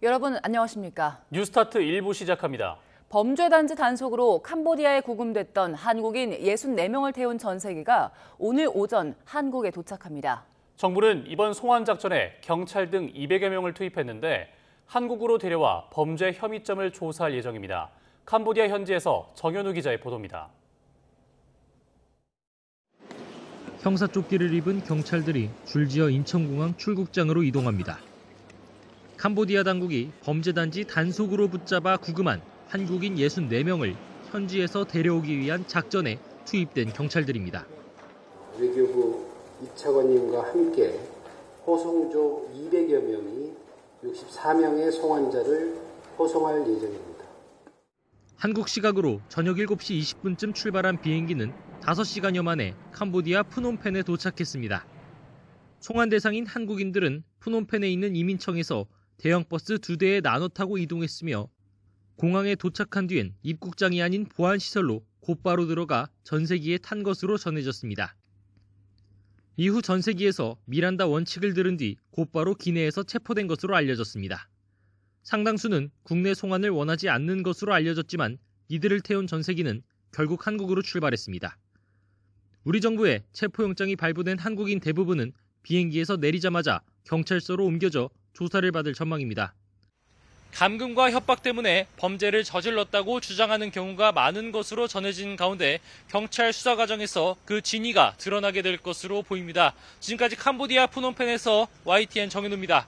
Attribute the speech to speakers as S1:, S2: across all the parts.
S1: 여러분 안녕하십니까?
S2: 뉴스타트 1부 시작합니다.
S1: 범죄단지 단속으로 캄보디아에 구금됐던 한국인 64명을 태운 전세기가 오늘 오전 한국에 도착합니다.
S2: 정부는 이번 송환 작전에 경찰 등 200여 명을 투입했는데 한국으로 데려와 범죄 혐의점을 조사할 예정입니다. 캄보디아 현지에서 정현우 기자의 보도입니다.
S3: 형사조끼를 입은 경찰들이 줄지어 인천공항 출국장으로 이동합니다. 캄보디아 당국이 범죄단지 단속으로 붙잡아 구금한 한국인 64명을 현지에서 데려오기 위한 작전에 투입된 경찰들입니다.
S4: 외교부 이차관님과 함께 호송조 200여 명이 64명의 송환자를 호송할 예정입니다.
S3: 한국 시각으로 저녁 7시 20분쯤 출발한 비행기는 5시간여 만에 캄보디아 프놈펜에 도착했습니다. 송환 대상인 한국인들은 프놈펜에 있는 이민청에서 대형 버스 2대에 나눠 타고 이동했으며 공항에 도착한 뒤엔 입국장이 아닌 보안시설로 곧바로 들어가 전세기에 탄 것으로 전해졌습니다. 이후 전세기에서 미란다 원칙을 들은 뒤 곧바로 기내에서 체포된 것으로 알려졌습니다. 상당수는 국내 송환을 원하지 않는 것으로 알려졌지만 이들을 태운 전세기는 결국 한국으로 출발했습니다. 우리 정부의 체포영장이 발부된 한국인 대부분은 비행기에서 내리자마자 경찰서로 옮겨져 조사를 받을 전망입니다. 감금과 협박 때문에 범죄를 저질렀다고 주장하는 경우가 많은 것으로 전해진 가운데 경찰 수사 과정에서 그 진위가 드러나게 될 것으로 보입니다. 지금까지 캄보디아 프놈펜에서 YTN 정현우입니다.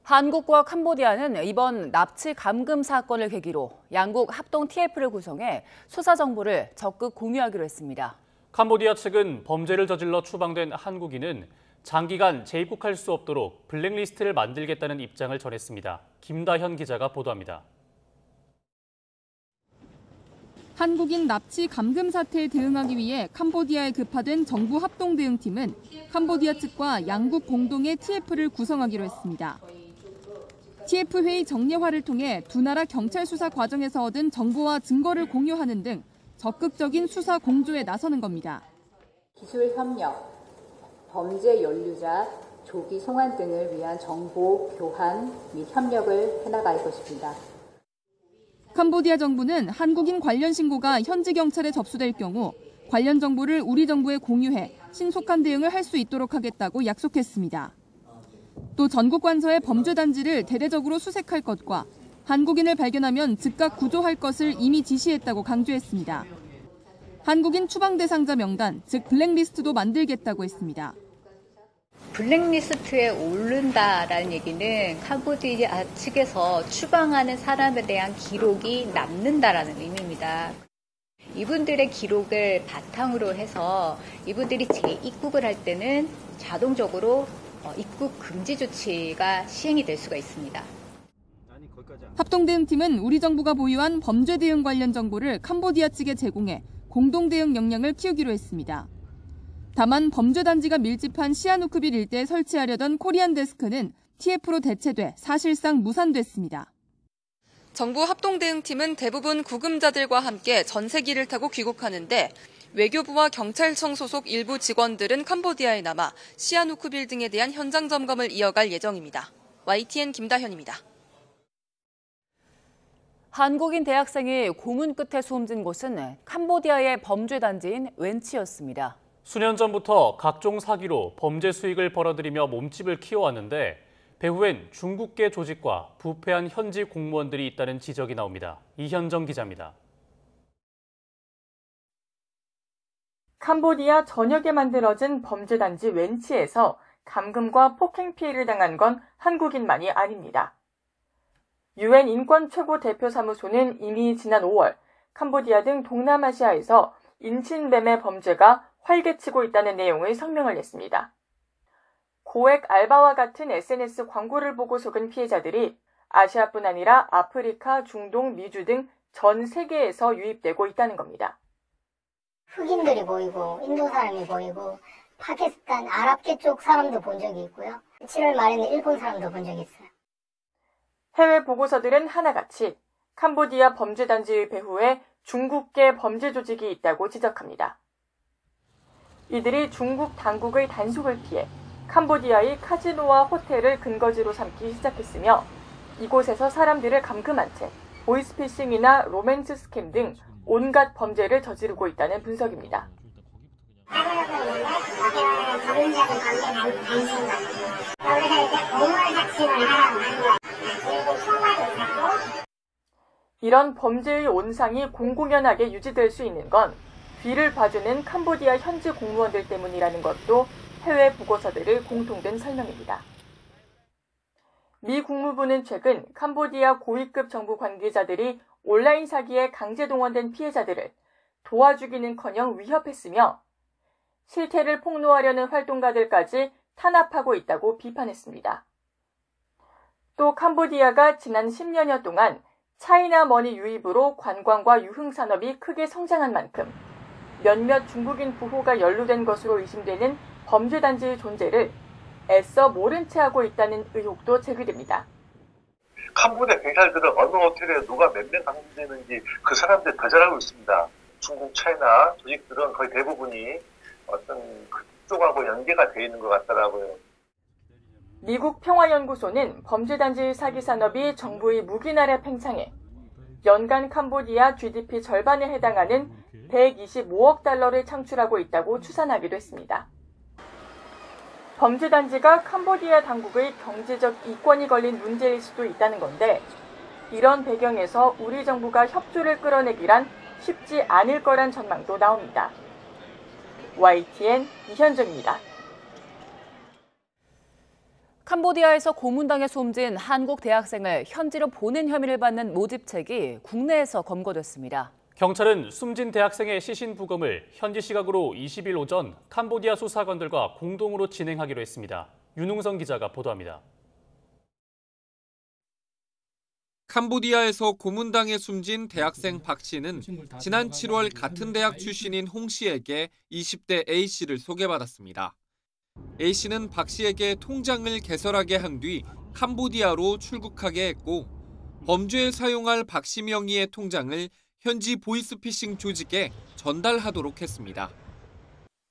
S1: 한국과 캄보디아는 이번 납치 감금 사건을 계기로 양국 합동 TF를 구성해 수사 정보를 적극 공유하기로 했습니다.
S2: 캄보디아 측은 범죄를 저질러 추방된 한국인은 장기간 재입국할 수 없도록 블랙리스트를 만들겠다는 입장을 전했습니다. 김다현 기자가 보도합니다.
S5: 한국인 납치 감금 사태에 대응하기 위해 캄보디아에 급파된 정부 합동대응팀은 캄보디아 측과 양국 공동의 TF를 구성하기로 했습니다. TF 회의 정례화를 통해 두 나라 경찰 수사 과정에서 얻은 정보와 증거를 공유하는 등 적극적인 수사 공조에 나서는 겁니다.
S6: 기술 협력, 범죄 연루자, 조기 송환 등을 위한 정보 교환 및 협력을 해나갈 것입니다.
S5: 캄보디아 정부는 한국인 관련 신고가 현지 경찰에 접수될 경우 관련 정보를 우리 정부에 공유해 신속한 대응을 할 수 있도록 하겠다고 약속했습니다. 또 전국 관서의 범죄 단지를 대대적으로 수색할 것과 한국인을 발견하면 즉각 구조할 것을 이미 지시했다고 강조했습니다. 한국인 추방 대상자 명단, 즉 블랙리스트도 만들겠다고 했습니다.
S6: 블랙리스트에 오른다라는 얘기는 캄보디아 측에서 추방하는 사람에 대한 기록이 남는다라는 의미입니다. 이분들의 기록을 바탕으로 해서 이분들이 재입국을 할 때는 자동적으로 입국 금지 조치가 시행이 될 수가 있습니다.
S5: 합동대응팀은 우리 정부가 보유한 범죄 대응 관련 정보를 캄보디아 측에 제공해 공동 대응 역량을 키우기로 했습니다. 다만 범죄 단지가 밀집한 시아누크빌 일대에 설치하려던 코리안 데스크는 TF로 대체돼 사실상 무산됐습니다. 정부 합동대응팀은 대부분 구금자들과 함께 전세기를 타고 귀국하는데 외교부와 경찰청 소속 일부 직원들은 캄보디아에 남아 시아누크빌 등에 대한 현장 점검을 이어갈 예정입니다. YTN 김다현입니다.
S1: 한국인 대학생이 고문 끝에 숨진 곳은 캄보디아의 범죄 단지인 웬치였습니다.
S2: 수년 전부터 각종 사기로 범죄 수익을 벌어들이며 몸집을 키워왔는데 배후엔 중국계 조직과 부패한 현지 공무원들이 있다는 지적이 나옵니다. 이현정 기자입니다.
S7: 캄보디아 전역에 만들어진 범죄단지 웬치에서 감금과 폭행 피해를 당한 건 한국인만이 아닙니다. UN 인권 최고 대표 사무소는 이미 지난 5월 캄보디아 등 동남아시아에서 인신매매 범죄가 활개치고 있다는 내용의 성명을 냈습니다. 고액 알바와 같은 SNS 광고를 보고 속은 피해자들이 아시아뿐 아니라 아프리카, 중동, 미주 등 전 세계에서 유입되고 있다는 겁니다.
S8: 흑인들이 보이고 인도 사람이 보이고 파키스탄, 아랍계 쪽 사람도 본 적이 있고요. 7월 말에는 일본 사람도 본 적이 있어요.
S7: 해외 보고서들은 하나같이 캄보디아 범죄단지의 배후에 중국계 범죄 조직이 있다고 지적합니다. 이들이 중국 당국의 단속을 피해 캄보디아의 카지노와 호텔을 근거지로 삼기 시작했으며 이곳에서 사람들을 감금한 채 보이스피싱이나 로맨스 스캠 등 온갖 범죄를 저지르고 있다는 분석입니다. 이런 범죄의 온상이 공공연하게 유지될 수 있는 건 뒤를 봐주는 캄보디아 현지 공무원들 때문이라는 것도 해외 보고서들을 공통된 설명입니다. 미 국무부는 최근 캄보디아 고위급 정부 관계자들이 온라인 사기에 강제 동원된 피해자들을 도와주기는커녕 위협했으며 실태를 폭로하려는 활동가들까지 탄압하고 있다고 비판했습니다. 또 캄보디아가 지난 10여여 동안 차이나 머니 유입으로 관광과 유흥 산업이 크게 성장한 만큼 몇몇 중국인 부호가 연루된 것으로 의심되는 범죄 단지의 존재를 애써 모른 채 하고 있다는 의혹도 제기됩니다.
S9: 캄보디아 경찰들은 어느 호텔에 누가 몇 명 감금되는지 그 사람들 더 잘 알고 있습니다. 중국, 차이나 조직들은 거의 대부분이 어떤 그쪽하고 연계가 되어 있는 것 같더라고요.
S7: 미국 평화연구소는 범죄단지의 사기 산업이 정부의 무기나라 팽창에 연간 캄보디아 GDP 절반에 해당하는 125억 달러를 창출하고 있다고 추산하기도 했습니다. 범죄단지가 캄보디아 당국의 경제적 이권이 걸린 문제일 수도 있다는 건데 이런 배경에서 우리 정부가 협조를 끌어내기란 쉽지 않을 거란 전망도 나옵니다. YTN 이현정입니다.
S1: 캄보디아에서 고문당해 숨진 한국 대학생을 현지로 보낸 혐의를 받는 모집책이 국내에서 검거됐습니다.
S2: 경찰은 숨진 대학생의 시신 부검을 현지 시각으로 20일 오전 캄보디아 수사관들과 공동으로 진행하기로 했습니다. 윤웅성 기자가 보도합니다.
S10: 캄보디아에서 고문당해 숨진 대학생 박 씨는 지난 7월 같은 대학 출신인 홍 씨에게 20대 A 씨를 소개받았습니다. A 씨는 박 씨에게 통장을 개설하게 한 뒤 캄보디아로 출국하게 했고 범죄에 사용할 박 씨 명의의 통장을 현지 보이스피싱 조직에 전달하도록 했습니다.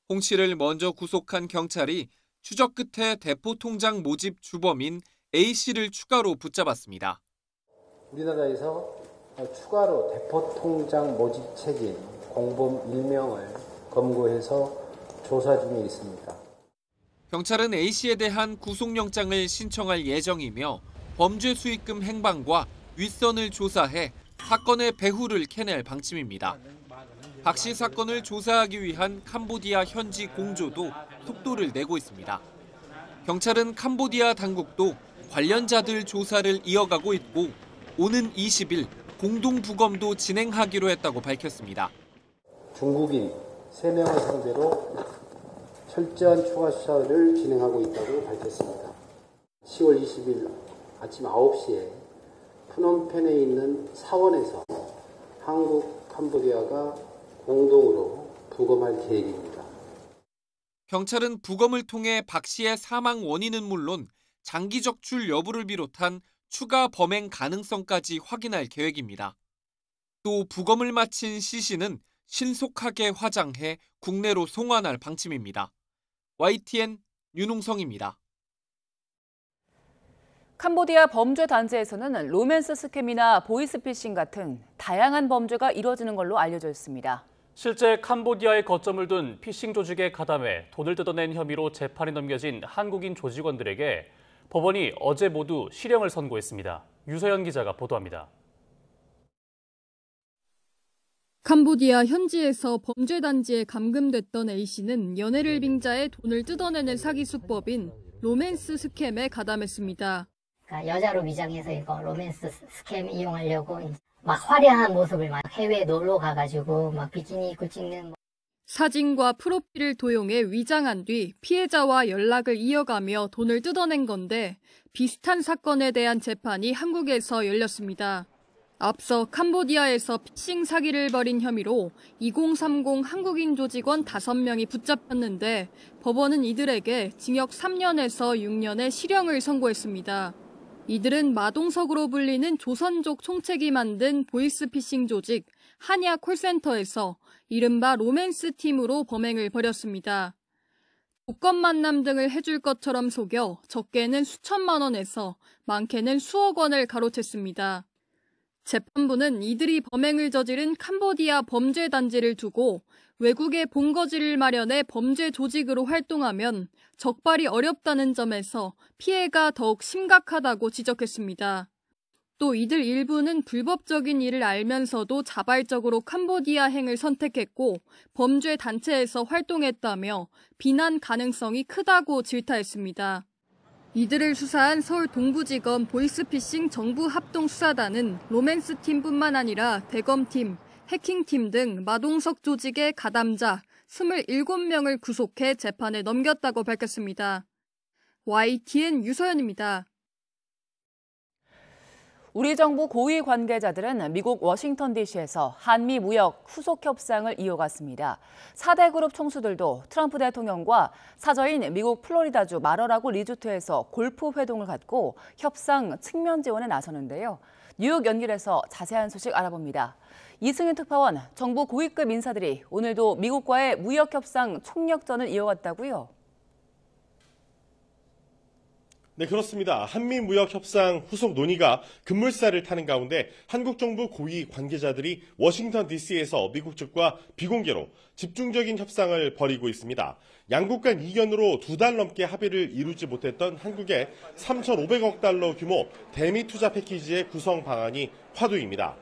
S10: 홍 씨를 먼저 구속한 경찰이 추적 끝에 대포 통장 모집 주범인 A 씨를 추가로 붙잡았습니다.
S4: 우리나라에서 추가로 대포 통장 모집책인 공범 1명을 검거해서 조사 중에 있습니다.
S10: 경찰은 A 씨에 대한 구속영장을 신청할 예정이며 범죄 수익금 행방과 윗선을 조사해 사건의 배후를 캐낼 방침입니다. 박 씨 사건을 조사하기 위한 캄보디아 현지 공조도 속도를 내고 있습니다. 경찰은 캄보디아 당국도 관련자들 조사를 이어가고 있고 오는 20일 공동부검도 진행하기로 했다고 밝혔습니다.
S4: 중국인 3명을 상대로 철저한 추가 수사를 진행하고 있다고 밝혔습니다. 10월 20일 아침 9시에 프놈펜에 있는 사원에서 한국, 캄보디아가 공동으로 부검할 계획입니다.
S10: 경찰은 부검을 통해 박 씨의 사망 원인은 물론 장기 적출 여부를 비롯한 추가 범행 가능성까지 확인할 계획입니다. 또 부검을 마친 C 씨는 신속하게 화장해 국내로 송환할 방침입니다. YTN 윤웅성입니다.
S1: 캄보디아 범죄 단지에서는 로맨스 스캠이나 보이스피싱 같은 다양한 범죄가 이뤄지는 걸로 알려져 있습니다.
S2: 실제 캄보디아에 거점을 둔 피싱 조직에 가담해 돈을 뜯어낸 혐의로 재판에 넘겨진 한국인 조직원들에게 법원이 어제 모두 실형을 선고했습니다. 유서연 기자가 보도합니다.
S5: 캄보디아 현지에서 범죄 단지에 감금됐던 A씨는 연애를 빙자해 돈을 뜯어내는 사기 수법인 로맨스 스캠에 가담했습니다.
S8: 그러니까 여자로 위장해서 이거 로맨스 스캠 이용하려고 막 화려한 모습을 막 해외에 놀러 가가지고 막 비키니 입고 찍는
S5: 사진과 프로필을 도용해 위장한 뒤 피해자와 연락을 이어가며 돈을 뜯어낸 건데 비슷한 사건에 대한 재판이 한국에서 열렸습니다. 앞서 캄보디아에서 피싱 사기를 벌인 혐의로 2030 한국인 조직원 5명이 붙잡혔는데 법원은 이들에게 징역 3년에서 6년의 실형을 선고했습니다. 이들은 마동석으로 불리는 조선족 총책이 만든 보이스피싱 조직 한야 콜센터에서 이른바 로맨스 팀으로 범행을 벌였습니다. 복권 만남 등을 해줄 것처럼 속여 적게는 수천만 원에서 많게는 수억 원을 가로챘습니다. 재판부는 이들이 범행을 저지른 캄보디아 범죄 단지를 두고 외국에 본거지를 마련해 범죄 조직으로 활동하면 적발이 어렵다는 점에서 피해가 더욱 심각하다고 지적했습니다. 또 이들 일부는 불법적인 일을 알면서도 자발적으로 캄보디아행을 선택했고 범죄 단체에서 활동했다며 비난 가능성이 크다고 질타했습니다. 이들을 수사한 서울 동부지검 보이스피싱 정부합동수사단은 로맨스팀뿐만 아니라 대검팀, 해킹팀 등 마동석 조직의 가담자 27명을 구속해 재판에 넘겼다고 밝혔습니다. YTN 유서연입니다.
S1: 우리 정부 고위 관계자들은 미국 워싱턴 DC에서 한미 무역 후속 협상을 이어갔습니다. 4대 그룹 총수들도 트럼프 대통령과 사저인 미국 플로리다주 마러라고 리조트에서 골프 회동을 갖고 협상 측면 지원에 나서는데요. 뉴욕 연결해서 자세한 소식 알아봅니다. 이승윤 특파원, 정부 고위급 인사들이 오늘도 미국과의 무역 협상 총력전을 이어갔다고요?
S11: 네, 그렇습니다. 한미 무역 협상 후속 논의가 급물살을 타는 가운데 한국 정부 고위 관계자들이 워싱턴 DC에서 미국 측과 비공개로 집중적인 협상을 벌이고 있습니다. 양국 간 이견으로 2달 넘게 합의를 이루지 못했던 한국의 3,500억 달러 규모 대미 투자 패키지의 구성 방안이 화두입니다.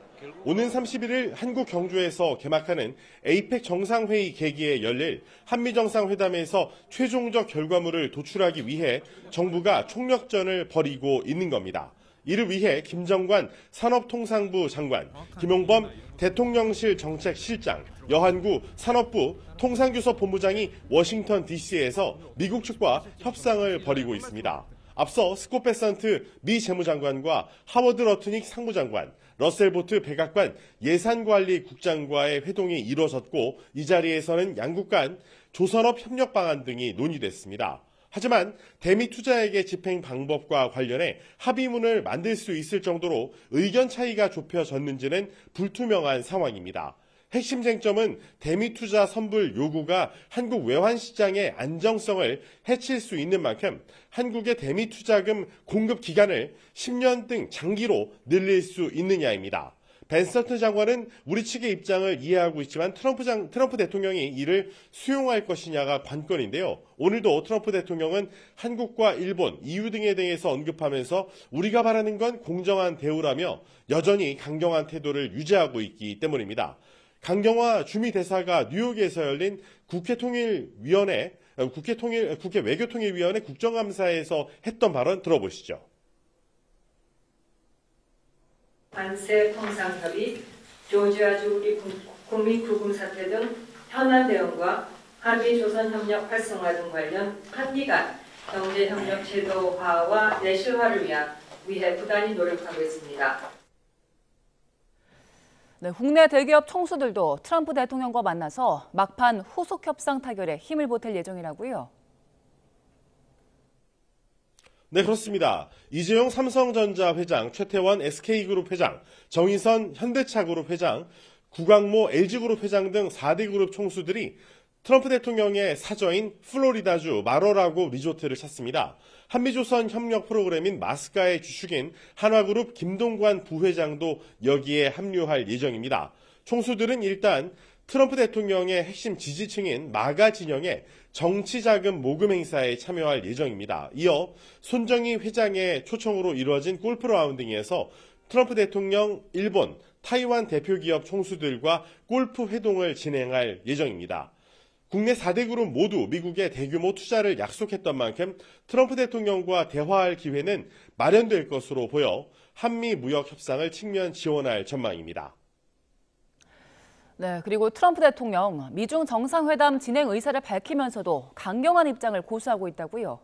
S11: 오는 31일 한국 경주에서 개막하는 에이펙 정상회의 계기에 열릴 한미정상회담에서 최종적 결과물을 도출하기 위해 정부가 총력전을 벌이고 있는 겁니다. 이를 위해 김정관 산업통상부 장관, 김용범 대통령실 정책실장, 여한구 산업부 통상교섭 본부장이 워싱턴 DC에서 미국 측과 협상을 벌이고 있습니다. 앞서 스콧 베선트 미 재무장관과 하워드 러트닉 상무장관, 러셀 보트 백악관 예산관리국장과의 회동이 이루어졌고 이 자리에서는 양국 간 조선업 협력 방안 등이 논의됐습니다. 하지만 대미 투자액의 집행 방법과 관련해 합의문을 만들 수 있을 정도로 의견 차이가 좁혀졌는지는 불투명한 상황입니다. 핵심 쟁점은 대미 투자 선불 요구가 한국 외환 시장의 안정성을 해칠 수 있는 만큼 한국의 대미 투자금 공급 기간을 10년 등 장기로 늘릴 수 있느냐입니다. 벤서트 장관은 우리 측의 입장을 이해하고 있지만 트럼프 대통령이 이를 수용할 것이냐가 관건인데요. 오늘도 트럼프 대통령은 한국과 일본, EU 등에 대해서 언급하면서 우리가 바라는 건 공정한 대우라며 여전히 강경한 태도를 유지하고 있기 때문입니다. 강경화 주미 대사가 뉴욕에서 열린 국회 외교통일위원회 국정감사에서 했던 발언 들어보시죠.
S12: 관세 통상협의, 조지아주 우리 국민 구금 사태 등 현안 대응과 한미 조선 협력 활성화 등 관련 한미 간 경제 협력 제도화와 내실화를 위해 부단히 노력하고 있습니다.
S1: 네, 국내 대기업 총수들도 트럼프 대통령과 만나서 막판 후속 협상 타결에 힘을 보탤 예정이라고요?
S11: 네, 그렇습니다. 이재용 삼성전자 회장, 최태원 SK그룹 회장, 정의선 현대차그룹 회장, 구광모 LG그룹 회장 등 4대 그룹 총수들이 트럼프 대통령의 사저인 플로리다주 마러라고 리조트를 찾습니다. 한미조선 협력 프로그램인 마스카의 주축인 한화그룹 김동관 부회장도 여기에 합류할 예정입니다. 총수들은 일단 트럼프 대통령의 핵심 지지층인 마가 진영의 정치자금 모금 행사에 참여할 예정입니다. 이어 손정희 회장의 초청으로 이루어진 골프 라운딩에서 트럼프 대통령, 일본, 타이완 대표기업 총수들과 골프 회동을 진행할 예정입니다. 국내 4대 그룹 모두 미국에 대규모 투자를 약속했던 만큼 트럼프 대통령과 대화할 기회는 마련될 것으로 보여 한미 무역 협상을 측면 지원할 전망입니다.
S1: 네, 그리고 트럼프 대통령 미중 정상회담 진행 의사를 밝히면서도 강경한 입장을 고수하고 있다고요?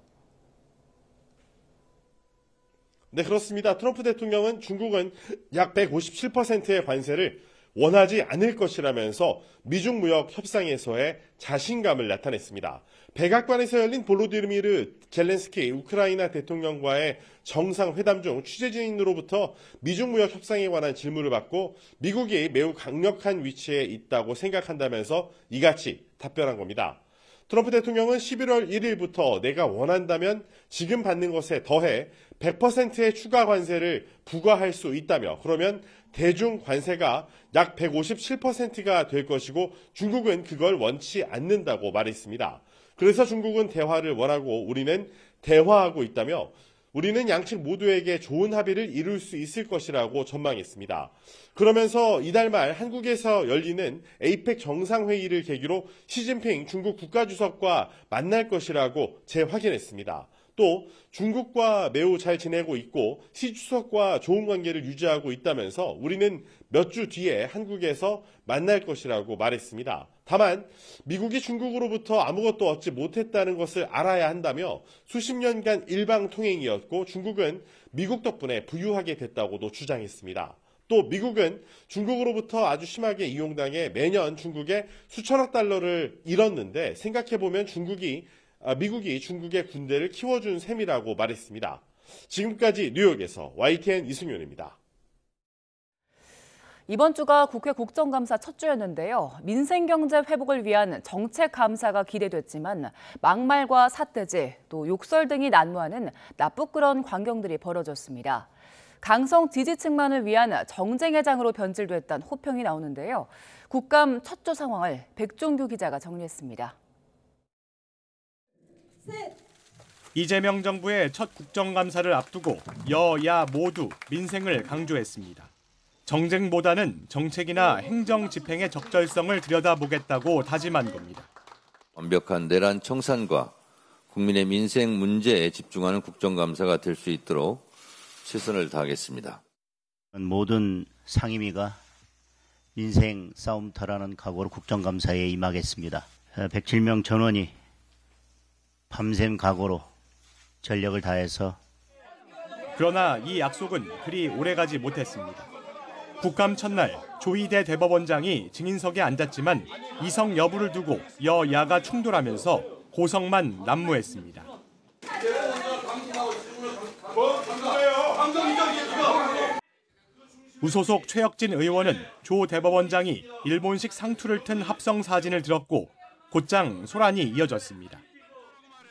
S11: 네, 그렇습니다. 트럼프 대통령은 중국은 약 157%의 관세를 원하지 않을 것이라면서 미중 무역 협상에서의 자신감을 나타냈습니다. 백악관에서 열린 볼로디미르 젤렌스키 우크라이나 대통령과의 정상회담 중 취재진으로부터 미중 무역 협상에 관한 질문을 받고 미국이 매우 강력한 위치에 있다고 생각한다면서 이같이 답변한 겁니다. 트럼프 대통령은 11월 1일부터 내가 원한다면 지금 받는 것에 더해 100%의 추가 관세를 부과할 수 있다며 그러면 대중 관세가 약 157%가 될 것이고 중국은 그걸 원치 않는다고 말했습니다. 그래서 중국은 대화를 원하고 우리는 대화하고 있다며 우리는 양측 모두에게 좋은 합의를 이룰 수 있을 것이라고 전망했습니다. 그러면서 이달 말 한국에서 열리는 에이펙 정상회의를 계기로 시진핑 중국 국가주석과 만날 것이라고 재확인했습니다. 또 중국과 매우 잘 지내고 있고 시 주석과 좋은 관계를 유지하고 있다면서 우리는 몇 주 뒤에 한국에서 만날 것이라고 말했습니다. 다만 미국이 중국으로부터 아무것도 얻지 못했다는 것을 알아야 한다며 수십 년간 일방 통행이었고 중국은 미국 덕분에 부유하게 됐다고도 주장했습니다. 또 미국은 중국으로부터 아주 심하게 이용당해 매년 중국에 수천억 달러를 잃었는데 생각해보면 미국이 중국의 군대를 키워준 셈이라고 말했습니다. 지금까지 뉴욕에서 YTN 이승윤입니다.
S1: 이번 주가 국회 국정감사 첫 주였는데요. 민생경제 회복을 위한 정책 감사가 기대됐지만 막말과 삿대질, 또 욕설 등이 난무하는 나쁘끄러운 광경들이 벌어졌습니다. 강성 지지층만을 위한 정쟁의 장으로 변질됐다는 호평이 나오는데요. 국감 첫 주 상황을 백종규 기자가 정리했습니다.
S13: 이재명 정부의 첫 국정감사를 앞두고 여야 모두 민생을 강조했습니다. 정쟁보다는 정책이나 행정 집행의 적절성을 들여다보겠다고 다짐한 겁니다.
S14: 완벽한 내란 청산과 국민의 민생 문제에 집중하는 국정감사가 될 수 있도록 최선을 다하겠습니다.
S15: 모든 상임위가 민생 싸움터라는 각오로 국정감사에 임하겠습니다. 107명 전원이 밤샘 각오로 전력을 다해서.
S13: 그러나 이 약속은 그리 오래가지 못했습니다. 국감 첫날 조희대 대법원장이 증인석에 앉았지만 이석 여부를 두고 여야가 충돌하면서 고성만 난무했습니다. 무소속 최혁진 의원은 조 대법원장이 일본식 상투를 튼 합성 사진을 들었고 곧장 소란이 이어졌습니다.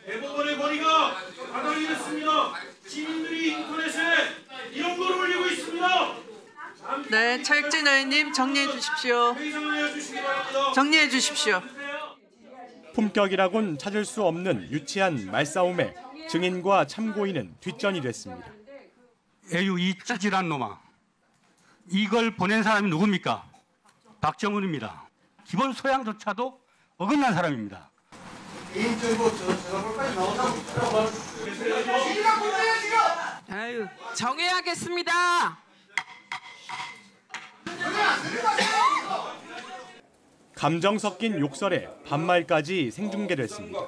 S16: 대법원의 권위가 바닥이 됐습니다. 시민들이 인터넷에 이런 걸 올리고 있습니다.
S17: 네, 최혁진 의원님 정리해 주십시오. 정리해 주십시오.
S13: 품격이라곤 찾을 수 없는 유치한 말싸움에 증인과 참고인은 뒷전이 됐습니다.
S18: 에휴, 이 찌질한 놈아. 이걸 보낸 사람이 누굽니까? 박정훈입니다. 기본 소양조차도 어긋난 사람입니다.
S17: 아유, 정해야겠습니다.
S13: 감정 섞인 욕설에 반말까지 생중계됐습니다.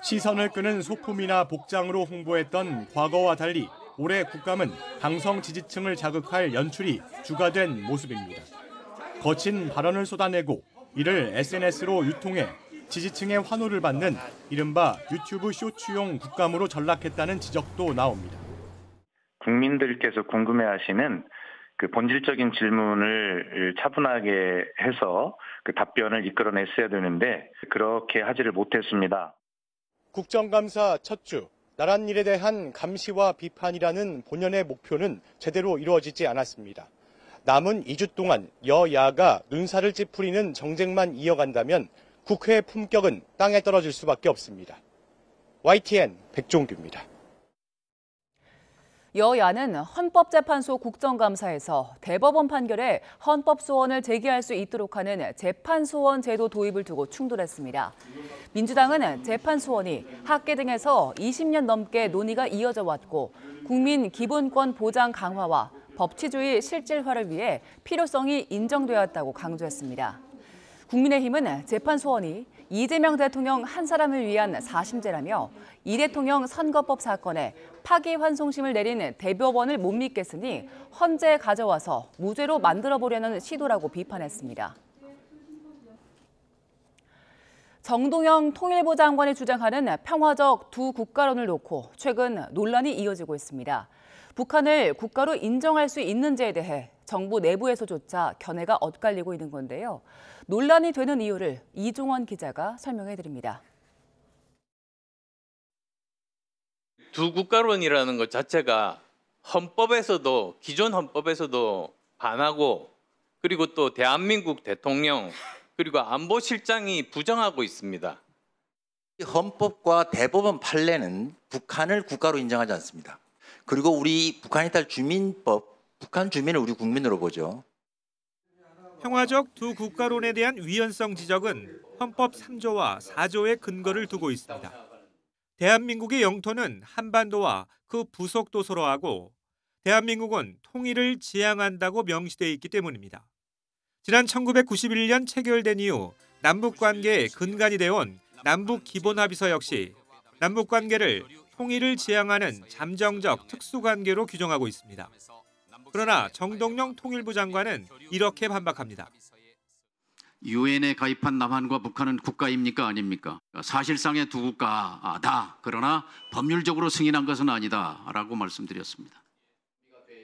S13: 시선을 끄는 소품이나 복장으로 홍보했던 과거와 달리 올해 국감은 강성 지지층을 자극할 연출이 주가 된 모습입니다. 거친 발언을 쏟아내고 이를 SNS로 유통해 지지층의 환호를 받는 이른바 유튜브 쇼츠용 국감으로 전락했다는 지적도 나옵니다.
S19: 국민들께서 궁금해하시는 그 본질적인 질문을 차분하게 해서 그 답변을 이끌어냈어야 되는데 그렇게 하지를 못했습니다.
S13: 국정감사 첫 주, 나란 일에 대한 감시와 비판이라는 본연의 목표는 제대로 이루어지지 않았습니다. 남은 2주 동안 여야가 눈살을 찌푸리는 정쟁만 이어간다면 국회의 품격은 땅에 떨어질 수밖에 없습니다. YTN 백종규입니다.
S1: 여야는 헌법재판소 국정감사에서 대법원 판결에 헌법소원을 제기할 수 있도록 하는 재판소원 제도 도입을 두고 충돌했습니다. 민주당은 재판소원이 학계 등에서 20년 넘게 논의가 이어져 왔고 국민 기본권 보장 강화와 법치주의 실질화를 위해 필요성이 인정되었다고 강조했습니다. 국민의힘은 재판소원이 이재명 대통령 한 사람을 위한 사심제라며 이 대통령 선거법 사건에 파기환송심을 내린 대법원을 못 믿겠으니 헌재 가져와서 무죄로 만들어보려는 시도라고 비판했습니다. 정동영 통일부 장관이 주장하는 평화적 두 국가론을 놓고 최근 논란이 이어지고 있습니다. 북한을 국가로 인정할 수 있는지에 대해 정부 내부에서조차 견해가 엇갈리고 있는 건데요. 논란이 되는 이유를 이종원 기자가 설명해 드립니다.
S20: 두 국가론이라는 것 자체가 헌법에서도 기존 헌법에서도 반하고 그리고 또 대한민국 대통령 그리고 안보실장이 부정하고 있습니다.
S21: 헌법과 대법원 판례는 북한을 국가로 인정하지 않습니다. 그리고 우리 북한에 따른 주민법, 북한 주민을 우리 국민으로 보죠.
S22: 평화적 두 국가론에 대한 위헌성 지적은 헌법 3조와 4조의 근거를 두고 있습니다. 대한민국의 영토는 한반도와 그 부속 도서로 하고 대한민국은 통일을 지향한다고 명시되어 있기 때문입니다. 지난 1991년 체결된 이후 남북관계의 근간이 되어온 남북기본합의서 역시 남북관계를 통일을 지향하는 잠정적 특수관계로 규정하고 있습니다. 그러나 정동영 통일부 장관은 이렇게 반박합니다.
S23: 유엔에 가입한 남한과 북한은 국가입니까 아닙니까? 사실상의 두 국가다. 그러나 법률적으로 승인한 것은 아니다라고 말씀드렸습니다.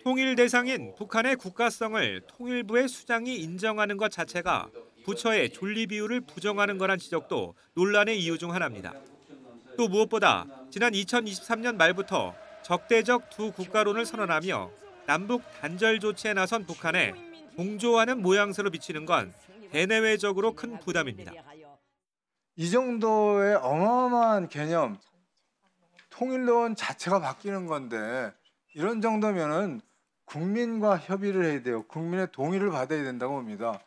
S22: 통일 대상인 북한의 국가성을 통일부의 수장이 인정하는 것 자체가 부처의 존립 이유를 부정하는 거란 지적도 논란의 이유 중 하나입니다. 또 무엇보다 지난 2023년 말부터 적대적 두 국가론을 선언하며 남북 단절 조치에 나선 북한에 동조하는 모양새로 비치는 건 대내외적으로 큰 부담입니다.
S24: 이 정도의 어마어마한 개념, 통일론 자체가 바뀌는 건데 이런 정도면은 국민과 협의를 해야 돼요. 국민의 동의를 받아야 된다고 봅니다.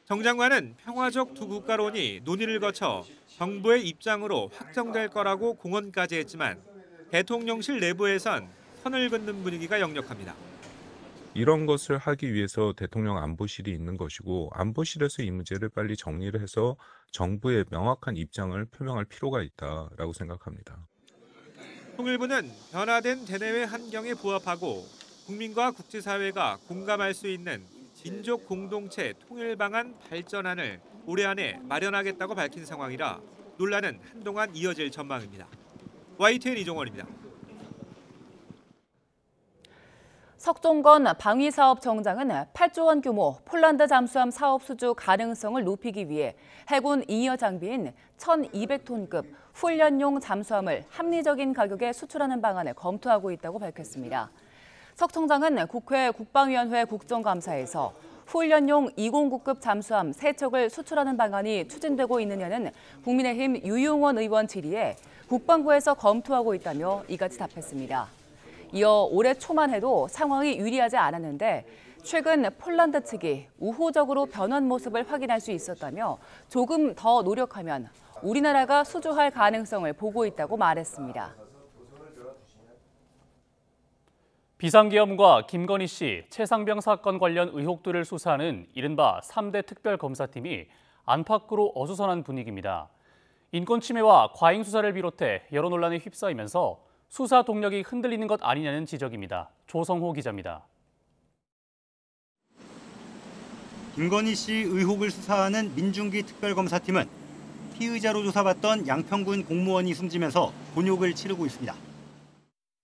S22: 정 장관은 평화적 두 국가론이 논의를 거쳐 정부의 입장으로 확정될 거라고 공언까지 했지만 대통령실 내부에선 선을 긋는 분위기가 역력합니다.
S25: 이런 것을 하기 위해서 대통령 안보실이 있는 것이고 안보실에서 이 문제를 빨리 정리를 해서 정부의 명확한 입장을 표명할 필요가 있다라고 생각합니다.
S22: 통일부는 변화된 대내외 환경에 부합하고 국민과 국제사회가 공감할 수 있는 민족 공동체 통일 방안 발전안을 올해 안에 마련하겠다고 밝힌 상황이라 논란은 한동안 이어질 전망입니다. YTN 이종원입니다.
S1: 석종건 방위사업청장은 8조 원 규모 폴란드 잠수함 사업 수주 가능성을 높이기 위해 해군 잉여 장비인 1,200톤급 훈련용 잠수함을 합리적인 가격에 수출하는 방안을 검토하고 있다고 밝혔습니다. 석 청장은 국회 국방위원회 국정감사에서 훈련용 209급 잠수함 3척을 수출하는 방안이 추진되고 있느냐는 국민의힘 유용원 의원 질의에 국방부에서 검토하고 있다며 이같이 답했습니다. 이어 올해 초만 해도 상황이 유리하지 않았는데 최근 폴란드 측이 우호적으로 변한 모습을 확인할 수 있었다며 조금 더 노력하면 우리나라가 수주할 가능성을 보고 있다고 말했습니다.
S2: 비상계엄과 김건희 씨, 최상병 사건 관련 의혹들을 수사하는 이른바 3대 특별검사팀이 안팎으로 어수선한 분위기입니다. 인권 침해와 과잉 수사를 비롯해 여러 논란에 휩싸이면서 수사 동력이 흔들리는 것 아니냐는 지적입니다. 조성호 기자입니다.
S26: 김건희 씨 의혹을 수사하는 민중기 특별검사팀은 피의자로 조사받던 양평군 공무원이 숨지면서 곤욕을 치르고 있습니다.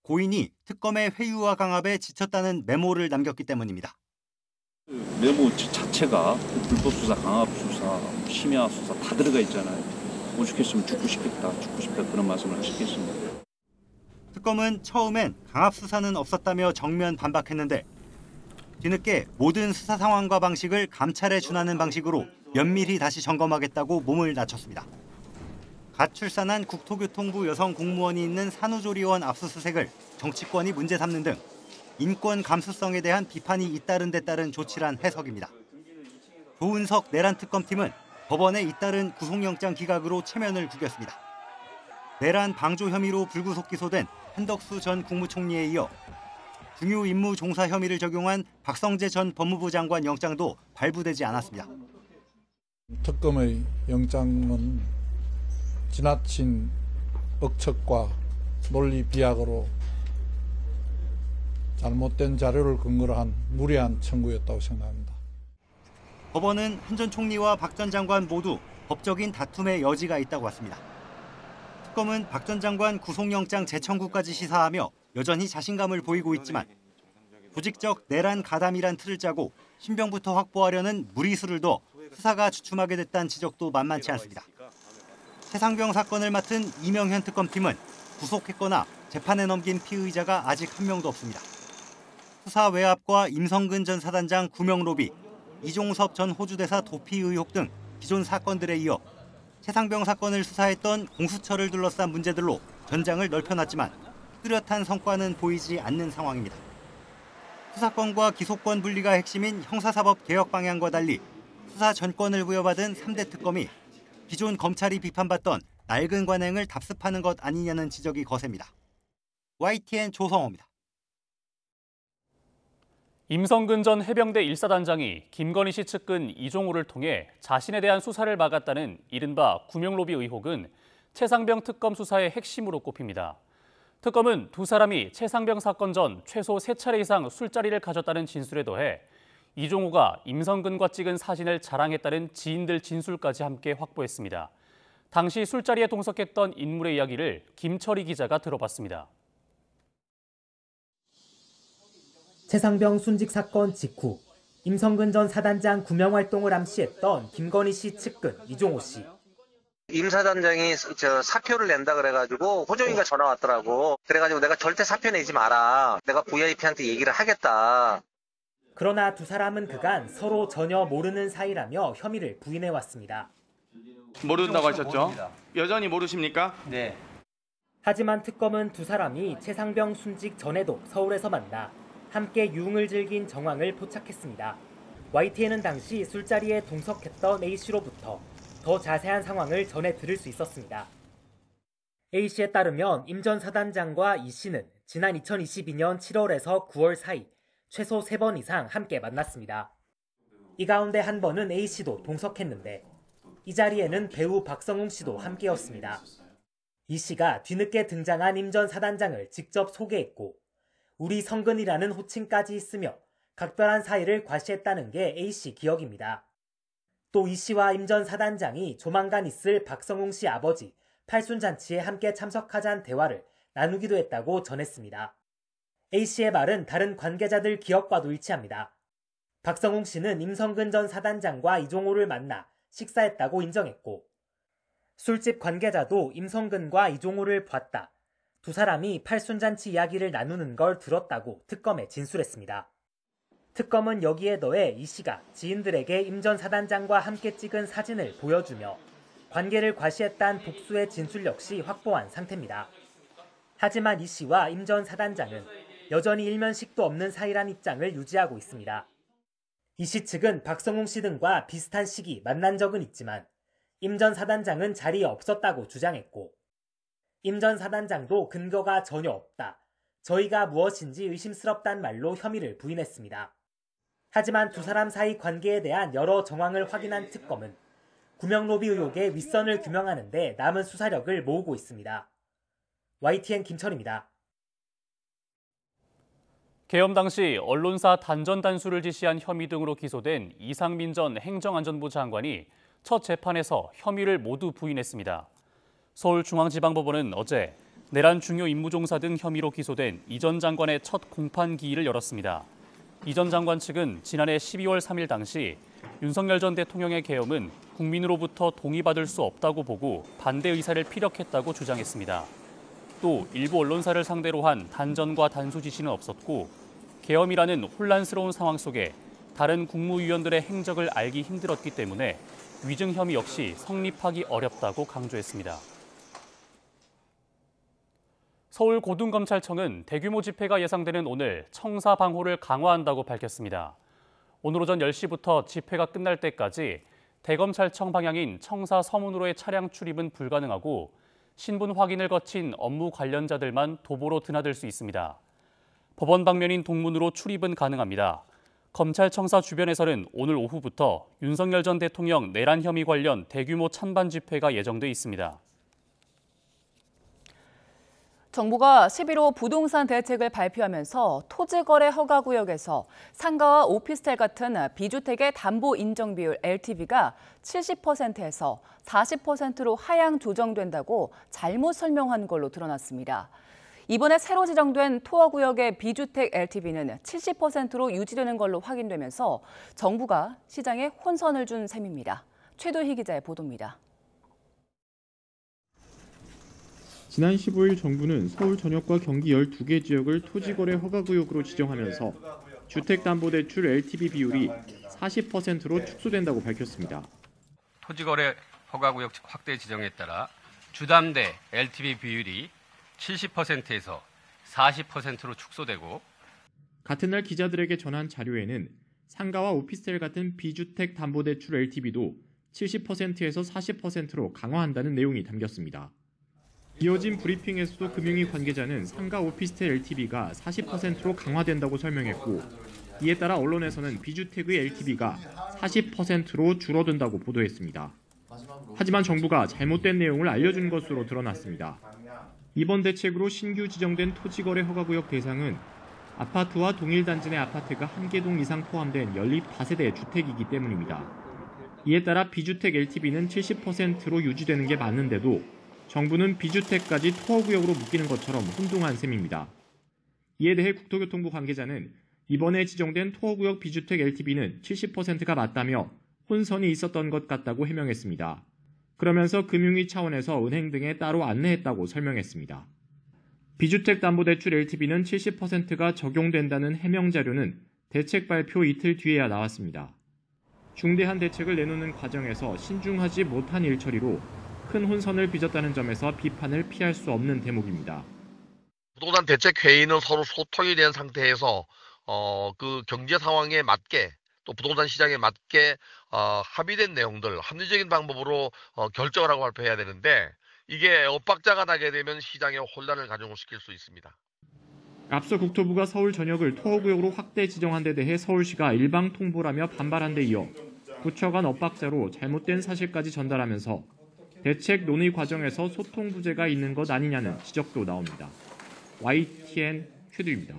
S26: 고인이 특검의 회유와 강압에 지쳤다는 메모를 남겼기 때문입니다.
S27: 메모 자체가 불법 수사, 강압 수사, 심야 수사 다 들어가 있잖아요. 오죽했으면 죽고 싶다 그런 말씀을 하셨겠습니다.
S26: 특검은 처음엔 강압 수사는 없었다며 정면 반박했는데 뒤늦게 모든 수사 상황과 방식을 감찰에 준하는 방식으로 면밀히 다시 점검하겠다고 몸을 낮췄습니다. 갓 출산한 국토교통부 여성 공무원이 있는 산후조리원 압수수색을 정치권이 문제 삼는 등 인권 감수성에 대한 비판이 잇따른 데 따른 조치란 해석입니다. 조은석 내란 특검팀은 법원에 잇따른 구속영장 기각으로 체면을 구겼습니다. 내란 방조 혐의로 불구속 기소된 한덕수 전 국무총리에 이어 중요 임무 종사 혐의를 적용한 박성재 전 법무부 장관 영장도 발부되지 않았습니다.
S28: 특검의 영장은 지나친 억측과 논리 비약으로 잘못된 자료를 근거로 한 무리한 청구였다고 생각합니다.
S26: 법원은 한 전 총리와 박 전 장관 모두 법적인 다툼의 여지가 있다고 봤습니다. 특검은 박 전 장관 구속영장 재청구까지 시사하며 여전히 자신감을 보이고 있지만 조직적 내란 가담이란 틀을 짜고 신병부터 확보하려는 무리수를 둬 수사가 주춤하게 됐다는 지적도 만만치 않습니다. 최상병 사건을 맡은 이명현 특검팀은 구속했거나 재판에 넘긴 피의자가 아직 한 명도 없습니다. 수사 외압과 임성근 전 사단장 구명 로비, 이종섭 전 호주대사 도피 의혹 등 기존 사건들에 이어 최상병 사건을 수사했던 공수처를 둘러싼 문제들로 전장을 넓혀놨지만 뚜렷한 성과는 보이지 않는 상황입니다. 수사권과 기소권 분리가 핵심인 형사사법 개혁 방향과 달리 수사 전권을 부여받은 3대 특검이 기존 검찰이 비판받던 낡은 관행을 답습하는 것 아니냐는 지적이 거셉니다. YTN 조성호입니다.
S2: 임성근 전 해병대 1사단장이 김건희 씨 측근 이종호를 통해 자신에 대한 수사를 막았다는 이른바 구명로비 의혹은 최상병 특검 수사의 핵심으로 꼽힙니다. 특검은 두 사람이 최상병 사건 전 최소 3차례 이상 술자리를 가졌다는 진술에 더해 이종호가 임성근과 찍은 사진을 자랑했다는 지인들 진술까지 함께 확보했습니다. 당시 술자리에 동석했던 인물의 이야기를 김철희 기자가 들어봤습니다.
S3: 최상병 순직 사건 직후 임성근 전 사단장 구명 활동을 암시했던 김건희 씨 측근 이종호 씨.
S4: 임 사단장이 사표를 낸다 그래가지고 호정이가 전화 왔더라고. 그래가지고 내가 절대 사표 내지 마라. 내가 VIP한테 얘기를 하겠다.
S3: 그러나 두 사람은 그간 서로 전혀 모르는 사이라며 혐의를 부인해왔습니다.
S5: 모른다고 하셨죠? 여전히 모르십니까?
S4: 네.
S3: 하지만 특검은 두 사람이 최상병 순직 전에도 서울에서 만나 함께 유흥을 즐긴 정황을 포착했습니다. YTN은 당시 술자리에 동석했던 A씨로부터 더 자세한 상황을 전해 들을 수 있었습니다. A씨에 따르면 임 전 사단장과 이씨는 지난 2022년 7월에서 9월 사이 최소 3번 이상 함께 만났습니다. 이 가운데 한 번은 A씨도 동석했는데 이 자리에는 배우 박성웅 씨도 함께였습니다. 이씨가 뒤늦게 등장한 임 전 사단장을 직접 소개했고 우리 성근이라는 호칭까지 있으며 각별한 사이를 과시했다는 게 A씨 기억입니다. 또 이씨와 임 전 사단장이 조만간 있을 박성웅 씨 아버지 팔순잔치에 함께 참석하자는 대화를 나누기도 했다고 전했습니다. A씨의 말은 다른 관계자들 기억과도 일치합니다. 박성웅 씨는 임성근 전 사단장과 이종호를 만나 식사했다고 인정했고 술집 관계자도 임성근과 이종호를 봤다. 두 사람이 팔순잔치 이야기를 나누는 걸 들었다고 특검에 진술했습니다. 특검은 여기에 더해 이 씨가 지인들에게 임 전 사단장과 함께 찍은 사진을 보여주며 관계를 과시했다는 복수의 진술 역시 확보한 상태입니다. 하지만 이 씨와 임 전 사단장은 여전히 일면식도 없는 사이란 입장을 유지하고 있습니다. 이 씨 측은 박성웅 씨 등과 비슷한 시기 만난 적은 있지만 임 전 사단장은 자리에 없었다고 주장했고 임 전 사단장도 근거가 전혀 없다. 저희가 무엇인지 의심스럽다는 말로 혐의를 부인했습니다. 하지만 두 사람 사이 관계에 대한 여러 정황을 확인한 특검은 구명로비 의혹의 윗선을 규명하는 데 남은 수사력을 모으고 있습니다. YTN 김철입니다.
S2: 계엄 당시 언론사 단전 단수를 지시한 혐의 등으로 기소된 이상민 전 행정안전부 장관이 첫 재판에서 혐의를 모두 부인했습니다. 서울중앙지방법원은 어제 내란 중요 임무종사 등 혐의로 기소된 이 전 장관의 첫 공판 기일을 열었습니다. 이 전 장관 측은 지난해 12월 3일 당시 윤석열 전 대통령의 계엄은 국민으로부터 동의받을 수 없다고 보고 반대 의사를 피력했다고 주장했습니다. 또 일부 언론사를 상대로 한 단전과 단수 지시는 없었고 계엄이라는 혼란스러운 상황 속에 다른 국무위원들의 행적을 알기 힘들었기 때문에 위증 혐의 역시 성립하기 어렵다고 강조했습니다. 서울고등검찰청은 대규모 집회가 예상되는 오늘 청사 방호를 강화한다고 밝혔습니다. 오늘 오전 10시부터 집회가 끝날 때까지 대검찰청 방향인 청사 서문으로의 차량 출입은 불가능하고 신분 확인을 거친 업무 관련자들만 도보로 드나들 수 있습니다. 법원 방면인 동문으로 출입은 가능합니다. 검찰청사 주변에서는 오늘 오후부터 윤석열 전 대통령 내란 혐의 관련 대규모 찬반 집회가 예정돼 있습니다.
S1: 정부가 11호 부동산 대책을 발표하면서 토지거래 허가구역에서 상가와 오피스텔 같은 비주택의 담보 인정 비율 LTV가 70%에서 40%로 하향 조정된다고 잘못 설명한 걸로 드러났습니다. 이번에 새로 지정된 투어구역의 비주택 LTV는 70%로 유지되는 걸로 확인되면서 정부가 시장에 혼선을 준 셈입니다. 최도희 기자의 보도입니다.
S6: 지난 15일 정부는 서울 전역과 경기 12개 지역을 토지거래 허가구역으로 지정하면서 주택담보대출 LTV 비율이 40%로 축소된다고 밝혔습니다.
S7: 토지거래 허가구역 확대 지정에 따라 주담대 LTV 비율이 70%에서 40%로 축소되고,
S6: 같은 날 기자들에게 전한 자료에는 상가와 오피스텔 같은 비주택 담보대출 LTV도 70%에서 40%로 강화한다는 내용이 담겼습니다. 이어진 브리핑에서도 금융위 관계자는 상가 오피스텔 LTV가 40%로 강화된다고 설명했고, 이에 따라 언론에서는 비주택의 LTV가 40%로 줄어든다고 보도했습니다. 하지만 정부가 잘못된 내용을 알려준 것으로 드러났습니다. 이번 대책으로 신규 지정된 토지거래 허가구역 대상은 아파트와 동일 단지 내 아파트가 한 개 동 이상 포함된 연립 다세대 주택이기 때문입니다. 이에 따라 비주택 LTV는 70%로 유지되는 게 맞는데도 정부는 비주택까지 투어구역으로 묶이는 것처럼 혼동한 셈입니다. 이에 대해 국토교통부 관계자는 이번에 지정된 투어구역 비주택 LTV는 70%가 맞다며 혼선이 있었던 것 같다고 해명했습니다. 그러면서 금융위 차원에서 은행 등에 따로 안내했다고 설명했습니다. 비주택담보대출 LTV는 70%가 적용된다는 해명 자료는 대책 발표 이틀 뒤에야 나왔습니다. 중대한 대책을 내놓는 과정에서 신중하지 못한 일처리로 큰 혼선을 빚었다는 점에서 비판을 피할 수 없는 대목입니다.
S8: 부동산 대책 회의는 서로 소통이 된 상태에서 그 경제 상황에 맞게 또 부동산 시장에 맞게 합의된 내용들 합리적인 방법으로 결정을 하고 발표해야 되는데 이게 엇박자가 나게 되면 시장에 혼란을 가중시킬 수 있습니다.
S6: 앞서 국토부가 서울 전역을 투어구역으로 확대 지정한 데 대해 서울시가 일방 통보라며 반발한 데 이어 부처 간 엇박자로 잘못된 사실까지 전달하면서 대책 논의 과정에서 소통 부재가 있는 것 아니냐는 지적도 나옵니다. YTN 최두입니다.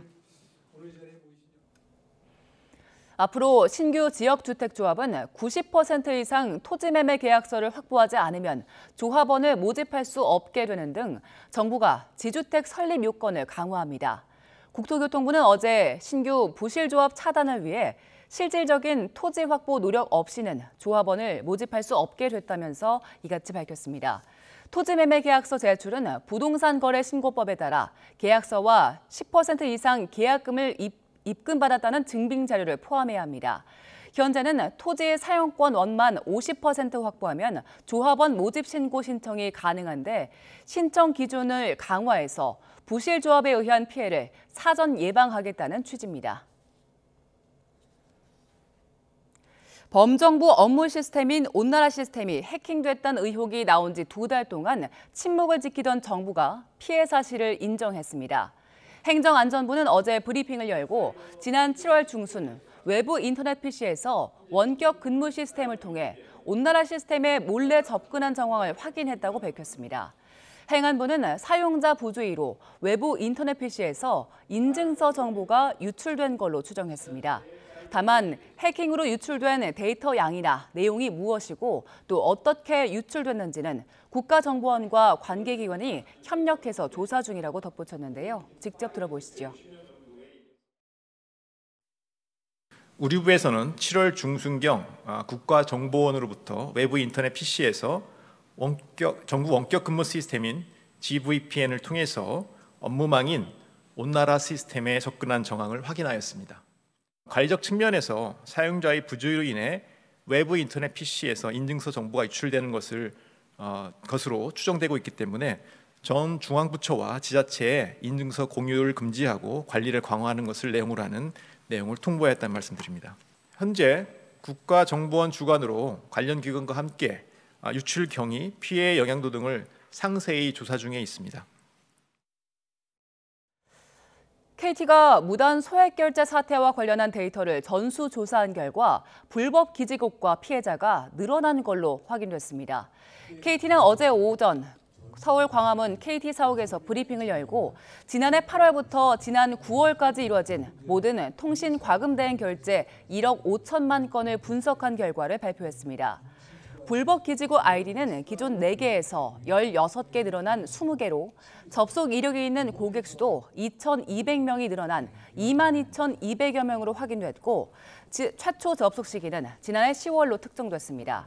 S1: 앞으로 신규 지역주택조합은 90% 이상 토지매매 계약서를 확보하지 않으면 조합원을 모집할 수 없게 되는 등 정부가 지주택 설립 요건을 강화합니다. 국토교통부는 어제 신규 부실조합 차단을 위해 실질적인 토지 확보 노력 없이는 조합원을 모집할 수 없게 됐다면서 이같이 밝혔습니다. 토지매매 계약서 제출은 부동산 거래 신고법에 따라 계약서와 10% 이상 계약금을 입금받았다는 증빙 자료를 포함해야 합니다. 현재는 토지의 사용권 원만 50% 확보하면 조합원 모집 신고 신청이 가능한데 신청 기준을 강화해서 부실조합에 의한 피해를 사전 예방하겠다는 취지입니다. 범정부 업무 시스템인 온나라 시스템이 해킹됐다는 의혹이 나온 지 2달 동안 침묵을 지키던 정부가 피해 사실을 인정했습니다. 행정안전부는 어제 브리핑을 열고 지난 7월 중순 외부 인터넷 PC에서 원격 근무 시스템을 통해 온나라 시스템에 몰래 접근한 정황을 확인했다고 밝혔습니다. 행안부는 사용자 부주의로 외부 인터넷 PC에서 인증서 정보가 유출된 걸로 추정했습니다. 다만 해킹으로 유출된 데이터 양이나 내용이 무엇이고 또 어떻게 유출됐는지는 국가정보원과 관계기관이 협력해서 조사 중이라고 덧붙였는데요. 직접 들어보시죠.
S9: 우리 부에서는 7월 중순경 국가정보원으로부터 외부 인터넷 PC에서 정부 원격 근무 시스템인 GVPN을 통해서 업무망인 온나라 시스템에 접근한 정황을 확인하였습니다. 관리적 측면에서 사용자의 부주의로 인해 외부 인터넷 PC에서 인증서 정보가 유출되는 것으로 추정되고 있기 때문에 전 중앙부처와 지자체에 인증서 공유를 금지하고 관리를 강화하는 것을 내용으로 하는 내용을 통보하였다는 말씀드립니다. 현재 국가정보원 주관으로 관련 기관과 함께 유출 경위, 피해 영향도 등을 상세히 조사 중에 있습니다.
S1: KT가 무단 소액 결제 사태와 관련한 데이터를 전수조사한 결과 불법 기지국과 피해자가 늘어난 걸로 확인됐습니다. KT는 어제 오전 서울 광화문 KT 사옥에서 브리핑을 열고 지난해 8월부터 지난 9월까지 이뤄진 모든 통신 과금 대행 결제 1억 5천만 건을 분석한 결과를 발표했습니다. 불법 기지국 아이디는 기존 4개에서 16개 늘어난 20개로 접속 이력이 있는 고객 수도 2,200명이 늘어난 22,200여 명으로 확인됐고 최초 접속 시기는 지난해 10월로 특정됐습니다.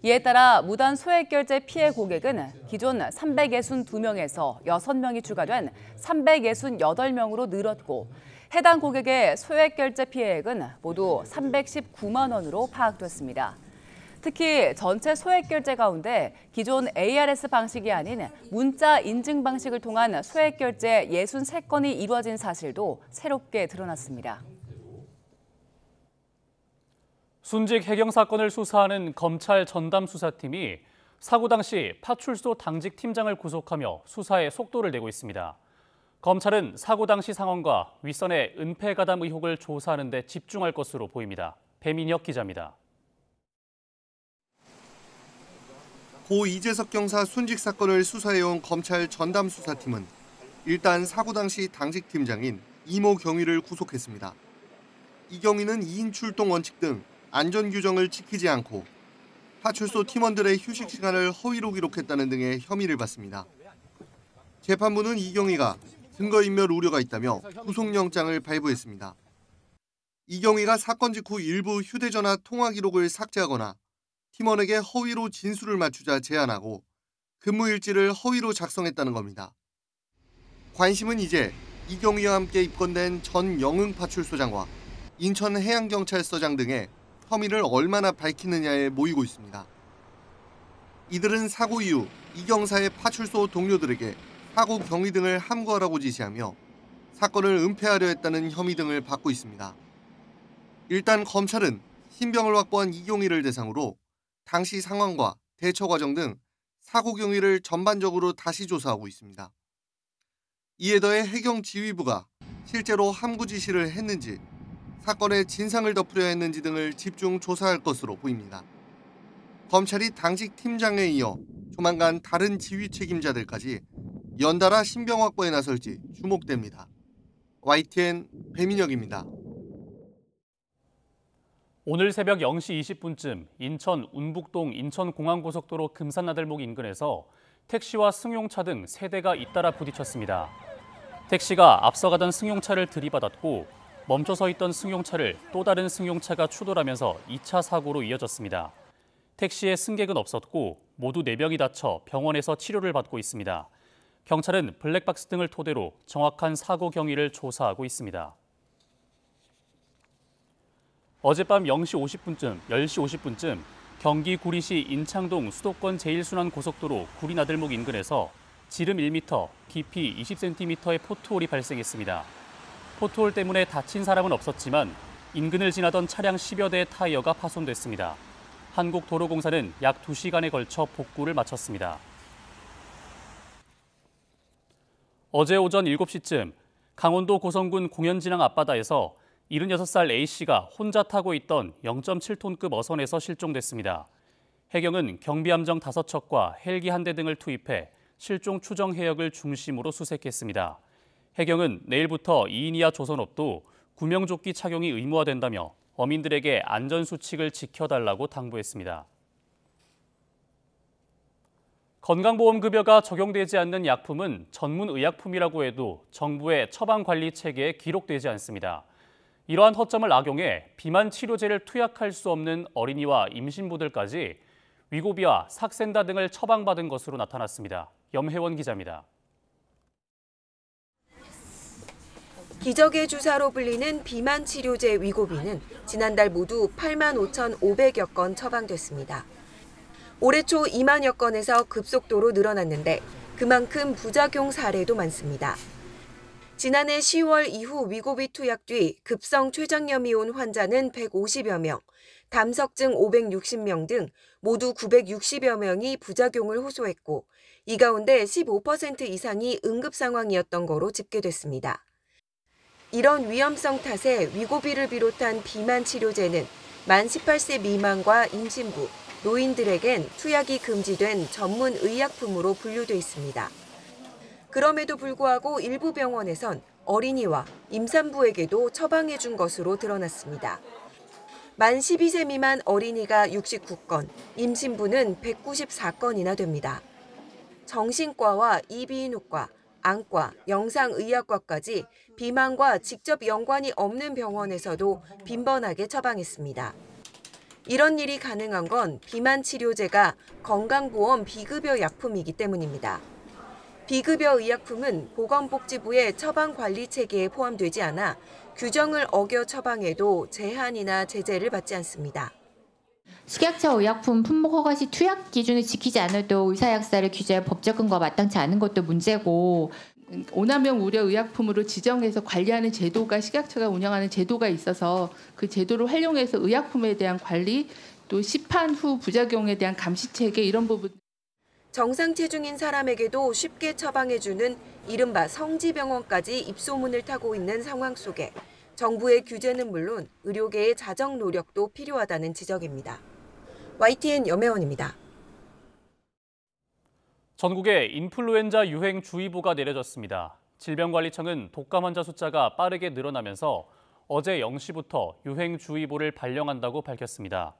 S1: 이에 따라 무단 소액 결제 피해 고객은 기존 362명에서 6명이 추가된 368명으로 늘었고 해당 고객의 소액 결제 피해액은 모두 319만 원으로 파악됐습니다. 특히 전체 소액 결제 가운데 기존 ARS 방식이 아닌 문자 인증 방식을 통한 소액 결제 63건이 이루어진 사실도 새롭게 드러났습니다.
S2: 순직 해경 사건을 수사하는 검찰 전담수사팀이 사고 당시 파출소 당직 팀장을 구속하며 수사에 속도를 내고 있습니다. 검찰은 사고 당시 상황과 윗선의 은폐 가담 의혹을 조사하는 데 집중할 것으로 보입니다. 배민혁 기자입니다.
S10: 고 이재석 경사 순직 사건을 수사해온 검찰 전담수사팀은 일단 사고 당시 당직 팀장인 이모 경위를 구속했습니다. 이 경위는 2인 출동 원칙 등 안전 규정을 지키지 않고 파출소 팀원들의 휴식 시간을 허위로 기록했다는 등의 혐의를 받습니다. 재판부는 이경희가 증거인멸 우려가 있다며 구속영장을 발부했습니다. 이경희가 사건 직후 일부 휴대전화 통화 기록을 삭제하거나 팀원에게 허위로 진술을 맞추자 제안하고 근무일지를 허위로 작성했다는 겁니다. 관심은 이제 이경희와 함께 입건된 전 영흥파출소장과 인천해양경찰서장 등의 혐의를 얼마나 밝히느냐에 모이고 있습니다. 이들은 사고 이후 이 경사의 파출소 동료들에게 사고 경위 등을 함구하라고 지시하며 사건을 은폐하려 했다는 혐의 등을 받고 있습니다. 일단 검찰은 신병을 확보한 이경희를 대상으로 당시 상황과 대처 과정 등 사고 경위를 전반적으로 다시 조사하고 있습니다. 이에 더해 해경 지휘부가 실제로 함구 지시를 했는지 사건의 진상을 덮으려 했는지 등을 집중 조사할 것으로 보입니다. 검찰이 당직 팀장에 이어 조만간 다른 지휘 책임자들까지 연달아 신병 확보에 나설지 주목됩니다. YTN 배민혁입니다.
S2: 오늘 새벽 0시 20분쯤 인천 운북동 인천공항고속도로 금산나들목 인근에서 택시와 승용차 등 3대가 잇따라 부딪혔습니다. 택시가 앞서가던 승용차를 들이받았고 멈춰서 있던 승용차를 또 다른 승용차가 추돌하면서 2차 사고로 이어졌습니다. 택시에 승객은 없었고 모두 4명이 다쳐 병원에서 치료를 받고 있습니다. 경찰은 블랙박스 등을 토대로 정확한 사고 경위를 조사하고 있습니다. 어젯밤 10시 50분쯤 경기 구리시 인창동 수도권 제1순환고속도로 구리나들목 인근에서 지름 1m, 깊이 20cm의 포트홀이 발생했습니다. 포트홀 때문에 다친 사람은 없었지만 인근을 지나던 차량 10여 대의 타이어가 파손됐습니다. 한국도로공사는 약 2시간에 걸쳐 복구를 마쳤습니다. 어제 오전 7시쯤 강원도 고성군 공연진항 앞바다에서 76살 A씨가 혼자 타고 있던 0.7톤급 어선에서 실종됐습니다. 해경은 경비함정 5척과 헬기 1대 등을 투입해 실종 추정 해역을 중심으로 수색했습니다. 해경은 내일부터 2인 이하 조선업도 구명조끼 착용이 의무화된다며 어민들에게 안전수칙을 지켜달라고 당부했습니다. 건강보험급여가 적용되지 않는 약품은 전문의약품이라고 해도 정부의 처방관리 체계에 기록되지 않습니다. 이러한 허점을 악용해 비만 치료제를 투약할 수 없는 어린이와 임신부들까지 위고비와 삭센다 등을 처방받은 것으로 나타났습니다. 염혜원 기자입니다.
S11: 기적의 주사로 불리는 비만 치료제 위고비는 지난달 모두 85,500여 건 처방됐습니다. 올해 초 2만여 건에서 급속도로 늘어났는데 그만큼 부작용 사례도 많습니다. 지난해 10월 이후 위고비 투약 뒤 급성 췌장염이 온 환자는 150여 명, 담석증 560명 등 모두 960여 명이 부작용을 호소했고 이 가운데 15% 이상이 응급 상황이었던 거로 집계됐습니다. 이런 위험성 탓에 위고비를 비롯한 비만 치료제는 만 18세 미만과 임신부, 노인들에겐 투약이 금지된 전문 의약품으로 분류돼 있습니다. 그럼에도 불구하고 일부 병원에선 어린이와 임산부에게도 처방해 준 것으로 드러났습니다. 만 12세 미만 어린이가 69건, 임신부는 194건이나 됩니다. 정신과와 이비인후과, 안과, 영상의학과까지 비만과 직접 연관이 없는 병원에서도 빈번하게 처방했습니다. 이런 일이 가능한 건 비만 치료제가 건강보험 비급여 약품이기 때문입니다. 비급여 의약품은 보건복지부의 처방관리 체계에 포함되지 않아 규정을 어겨 처방해도 제한이나 제재를 받지 않습니다.
S12: 식약처 의약품 품목 허가 시 투약 기준을 지키지 않아도 의사약사를 규제할 법적 근거가 마땅치 않은 것도 문제고,
S13: 오남용 우려 의약품으로 지정해서 관리하는 제도가 식약처가 운영하는 제도가 있어서 그 제도를 활용해서 의약품에 대한 관리, 또 시판 후 부작용에 대한 감시 체계 이런 부분.
S11: 정상 체중인 사람에게도 쉽게 처방해주는 이른바 성지병원까지 입소문을 타고 있는 상황 속에 정부의 규제는 물론 의료계의 자정 노력도 필요하다는 지적입니다. YTN 염혜원입니다.
S2: 전국에 인플루엔자 유행주의보가 내려졌습니다. 질병관리청은 독감 환자 숫자가 빠르게 늘어나면서 어제 0시부터 유행주의보를 발령한다고 밝혔습니다.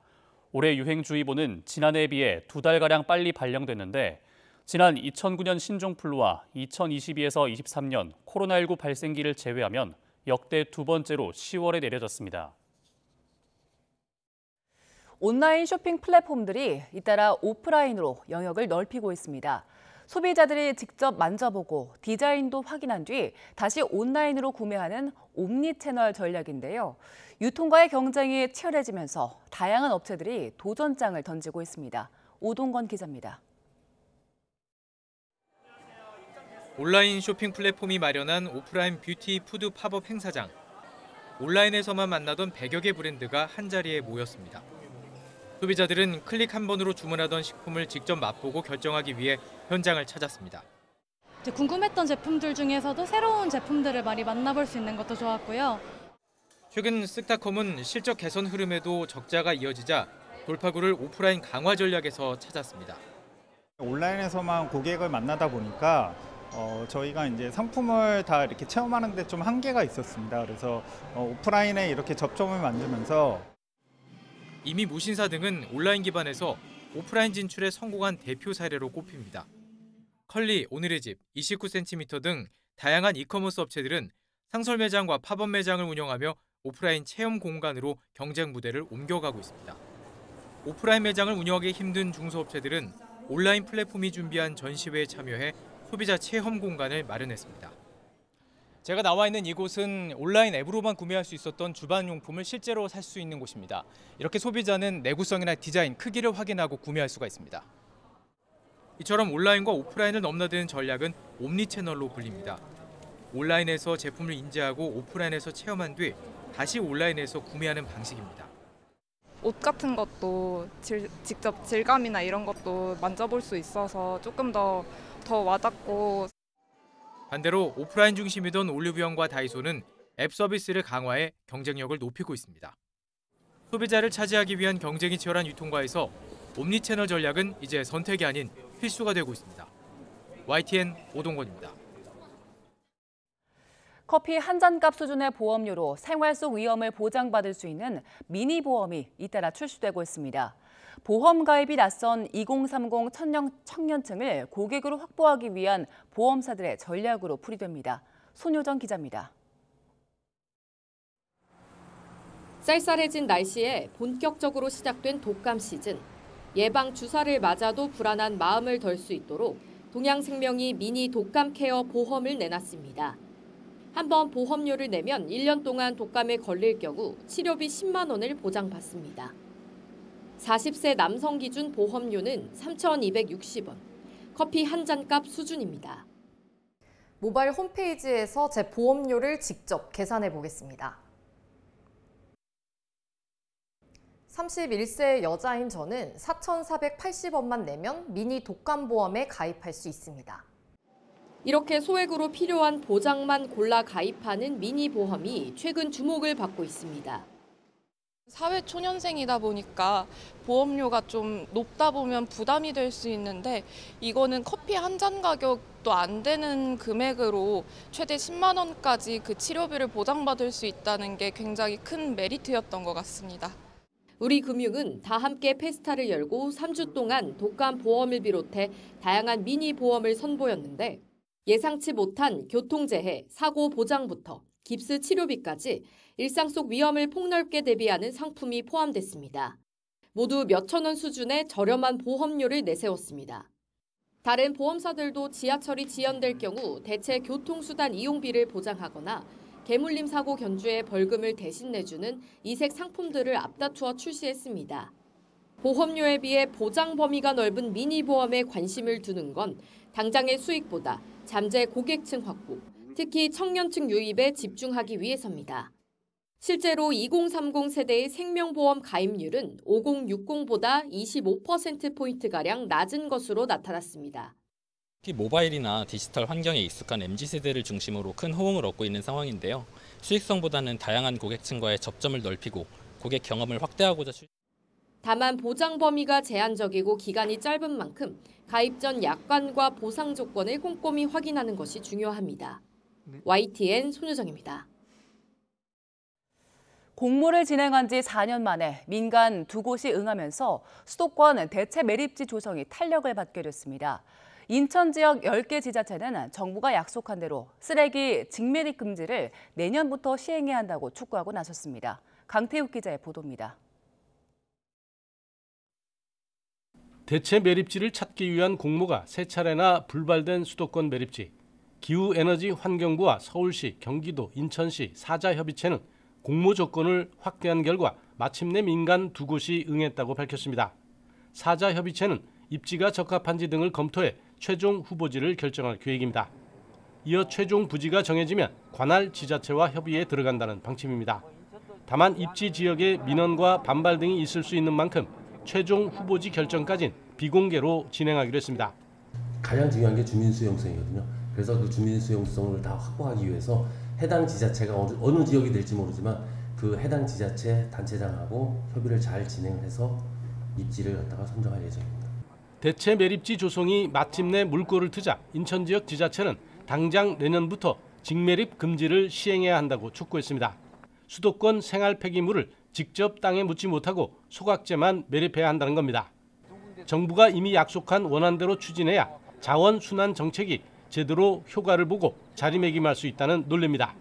S2: 올해 유행주의보는 지난해에 비해 2달가량 빨리 발령됐는데 지난 2009년 신종플루와 2022에서 23년 코로나19 발생기를 제외하면 역대 두 번째로 10월에 내려졌습니다.
S1: 온라인 쇼핑 플랫폼들이 잇따라 오프라인으로 영역을 넓히고 있습니다. 소비자들이 직접 만져보고 디자인도 확인한 뒤 다시 온라인으로 구매하는 옴니채널 전략인데요. 유통과의 경쟁이 치열해지면서 다양한 업체들이 도전장을 던지고 있습니다. 오동건 기자입니다.
S14: 온라인 쇼핑 플랫폼이 마련한 오프라인 뷰티 푸드 팝업 행사장. 온라인에서만 만나던 100여 개 브랜드가 한자리에 모였습니다. 소비자들은 클릭 한 번으로 주문하던 식품을 직접 맛보고 결정하기 위해 현장을 찾았습니다.
S15: 궁금했던 제품들 중에서도 새로운 제품들을 많이 만나볼 수 있는 것도 좋았고요.
S14: 최근 쓱닷컴은 실적 개선 흐름에도 적자가 이어지자 돌파구를 오프라인 강화 전략에서 찾았습니다.
S16: 온라인에서만 고객을 만나다 보니까 저희가 이제 상품을 다 이렇게 체험하는 데 좀 한계가 있었습니다. 그래서 오프라인에 이렇게 접점을 만들면서
S14: 이미 무신사 등은 온라인 기반에서 오프라인 진출에 성공한 대표 사례로 꼽힙니다. 컬리, 오늘의 집, 29cm 등 다양한 이커머스 업체들은 상설 매장과 팝업 매장을 운영하며 오프라인 체험 공간으로 경쟁 무대를 옮겨가고 있습니다. 오프라인 매장을 운영하기 힘든 중소업체들은 온라인 플랫폼이 준비한 전시회에 참여해 소비자 체험 공간을 마련했습니다. 제가 나와 있는 이곳은 온라인 앱으로만 구매할 수 있었던 주방용품을 실제로 살 수 있는 곳입니다. 이렇게 소비자는 내구성이나 디자인, 크기를 확인하고 구매할 수가 있습니다. 이처럼 온라인과 오프라인을 넘나드는 전략은 옴니채널로 불립니다. 온라인에서 제품을 인지하고 오프라인에서 체험한 뒤 다시 온라인에서 구매하는 방식입니다.
S17: 옷 같은 것도 직접 질감이나 이런 것도 만져볼 수 있어서 조금 더 와닿고.
S14: 반대로 오프라인 중심이던 올리브영과 다이소는 앱 서비스를 강화해 경쟁력을 높이고 있습니다. 소비자를 차지하기 위한 경쟁이 치열한 유통과에서 옴니채널 전략은 이제 선택이 아닌 필수가 되고 있습니다. YTN 오동건입니다.
S1: 커피 한 잔값 수준의 보험료로 생활 속 위험을 보장받을 수 있는 미니 보험이 잇따라 출시되고 있습니다. 보험 가입이 낯선 2030 청년층을 고객으로 확보하기 위한 보험사들의 전략으로 풀이됩니다. 손효정 기자입니다.
S18: 쌀쌀해진 날씨에 본격적으로 시작된 독감 시즌. 예방 주사를 맞아도 불안한 마음을 덜 수 있도록 동양생명이 미니 독감 케어 보험을 내놨습니다. 한번 보험료를 내면 1년 동안 독감에 걸릴 경우 치료비 10만 원을 보장받습니다. 40세 남성 기준 보험료는 3,260원, 커피 한 잔값 수준입니다.
S19: 모바일 홈페이지에서 제 보험료를 직접 계산해 보겠습니다. 31세 여자인 저는 4,480원만 내면 미니 독감보험에 가입할 수 있습니다.
S18: 이렇게 소액으로 필요한 보장만 골라 가입하는 미니 보험이 최근 주목을 받고 있습니다.
S17: 사회 초년생이다 보니까 보험료가 좀 높다 보면 부담이 될 수 있는데 이거는 커피 한 잔 가격도 안 되는 금액으로 최대 10만 원까지 그 치료비를 보장받을 수 있다는 게 굉장히 큰 메리트였던 것 같습니다.
S18: 우리금융은 다 함께 페스타를 열고 3주 동안 독감 보험을 비롯해 다양한 미니 보험을 선보였는데 예상치 못한 교통재해, 사고 보장부터 깁스 치료비까지 일상 속 위험을 폭넓게 대비하는 상품이 포함됐습니다. 모두 몇천 원 수준의 저렴한 보험료를 내세웠습니다. 다른 보험사들도 지하철이 지연될 경우 대체 교통수단 이용비를 보장하거나 개물림 사고 견주에 벌금을 대신 내주는 이색 상품들을 앞다투어 출시했습니다. 보험료에 비해 보장 범위가 넓은 미니 보험에 관심을 두는 건 당장의 수익보다 잠재 고객층 확보, 특히 청년층 유입에 집중하기 위해서입니다. 실제로 2030 세대의 생명보험 가입률은 5060보다 25%포인트가량 낮은 것으로 나타났습니다.
S20: 특히 모바일이나 디지털 환경에 익숙한 MZ세대를 중심으로 큰 호응을 얻고 있는 상황인데요. 수익성보다는 다양한 고객층과의 접점을 넓히고 고객 경험을 확대하고자
S18: 다만 보장 범위가 제한적이고 기간이 짧은 만큼 가입 전 약관과 보상 조건을 꼼꼼히 확인하는 것이 중요합니다. YTN 손유정입니다.
S1: 공모를 진행한 지 4년 만에 민간 2곳이 응하면서 수도권 대체 매립지 조성이 탄력을 받게 됐습니다. 인천 지역 10개 지자체는 정부가 약속한 대로 쓰레기 직매립 금지를 내년부터 시행해야 한다고 촉구하고 나섰습니다. 강태욱 기자의 보도입니다.
S21: 대체 매립지를 찾기 위한 공모가 3차례나 불발된 수도권 매립지. 기후에너지환경부와 서울시, 경기도, 인천시, 사자협의체는 공모 조건을 확대한 결과 마침내 민간 2곳이 응했다고 밝혔습니다. 사자협의체는 입지가 적합한지 등을 검토해 최종 후보지를 결정할 계획입니다. 이어 최종 부지가 정해지면 관할 지자체와 협의에 들어간다는 방침입니다. 다만 입지 지역에 민원과 반발 등이 있을 수 있는 만큼 최종 후보지 결정까지는 비공개로 진행하기로 했습니다.
S22: 가장 중요한 게 주민 수용성이거든요. 그래서 그 주민 수용성을 다 확보하기 위해서 해당 지자체가 어느 지역이 될지 모르지만 그 해당 지자체 단체장하고 협의를 잘 진행해서 입지를 갖다가 선정할 예정입니다.
S21: 대체 매립지 조성이 마침내 물꼬를 트자 인천 지역 지자체는 당장 내년부터 직매립 금지를 시행해야 한다고 촉구했습니다. 수도권 생활 폐기물을 직접 땅에 묻지 못하고 소각재만 매립해야 한다는 겁니다. 정부가 이미 약속한 원안대로 추진해야 자원 순환 정책이 제대로 효과를 보고 자리매김할 수 있다는 논리입니다.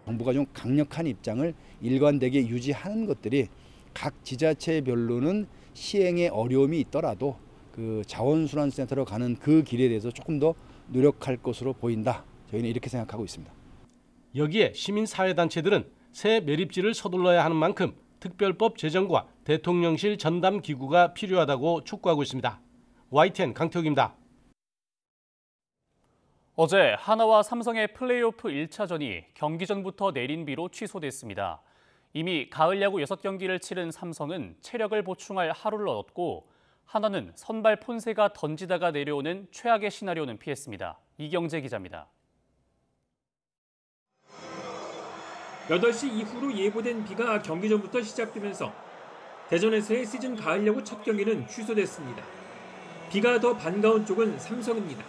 S23: 정부가 좀 강력한 입장을 일관되게 유지하는 것들이 각 지자체별로는 시행에 어려움이 있더라도 그 자원순환센터로 가는 그 길에 대해서 조금 더 노력할 것으로 보인다. 저희는 이렇게 생각하고 있습니다.
S21: 여기에 시민사회단체들은 새 매립지를 서둘러야 하는 만큼 특별법 제정과 대통령실 전담 기구가 필요하다고 촉구하고 있습니다. YTN 강태욱입니다.
S2: 어제 하나와 삼성의 플레이오프 1차전이 경기전부터 내린 비로 취소됐습니다. 이미 가을 야구 6경기를 치른 삼성은 체력을 보충할 하루를 얻었고 하나는 선발 폰세가 던지다가 내려오는 최악의 시나리오는 피했습니다. 이경재 기자입니다.
S24: 8시 이후로 예보된 비가 경기 전부터 시작되면서 대전에서의 시즌 가을 야구 첫 경기는 취소됐습니다. 비가 더 반가운 쪽은 삼성입니다.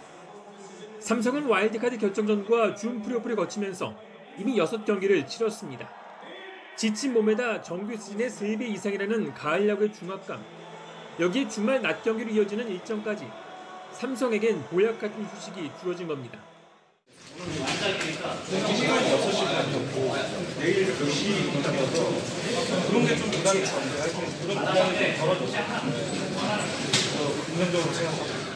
S24: 삼성은 와일드카드 결정전과 준 플레이오프를 거치면서 이미 6경기를 치렀습니다. 지친 몸에다 정규 시즌의 3배 이상이라는 가을 야구의 중압감, 여기에 주말 낮 경기로 이어지는 일정까지 삼성에겐 보약 같은 휴식이 주어진 겁니다.
S25: 내일 2시 공장이어서 그런 게 좀 부담이 덜어졌는데 긍정적으로 생각합니다.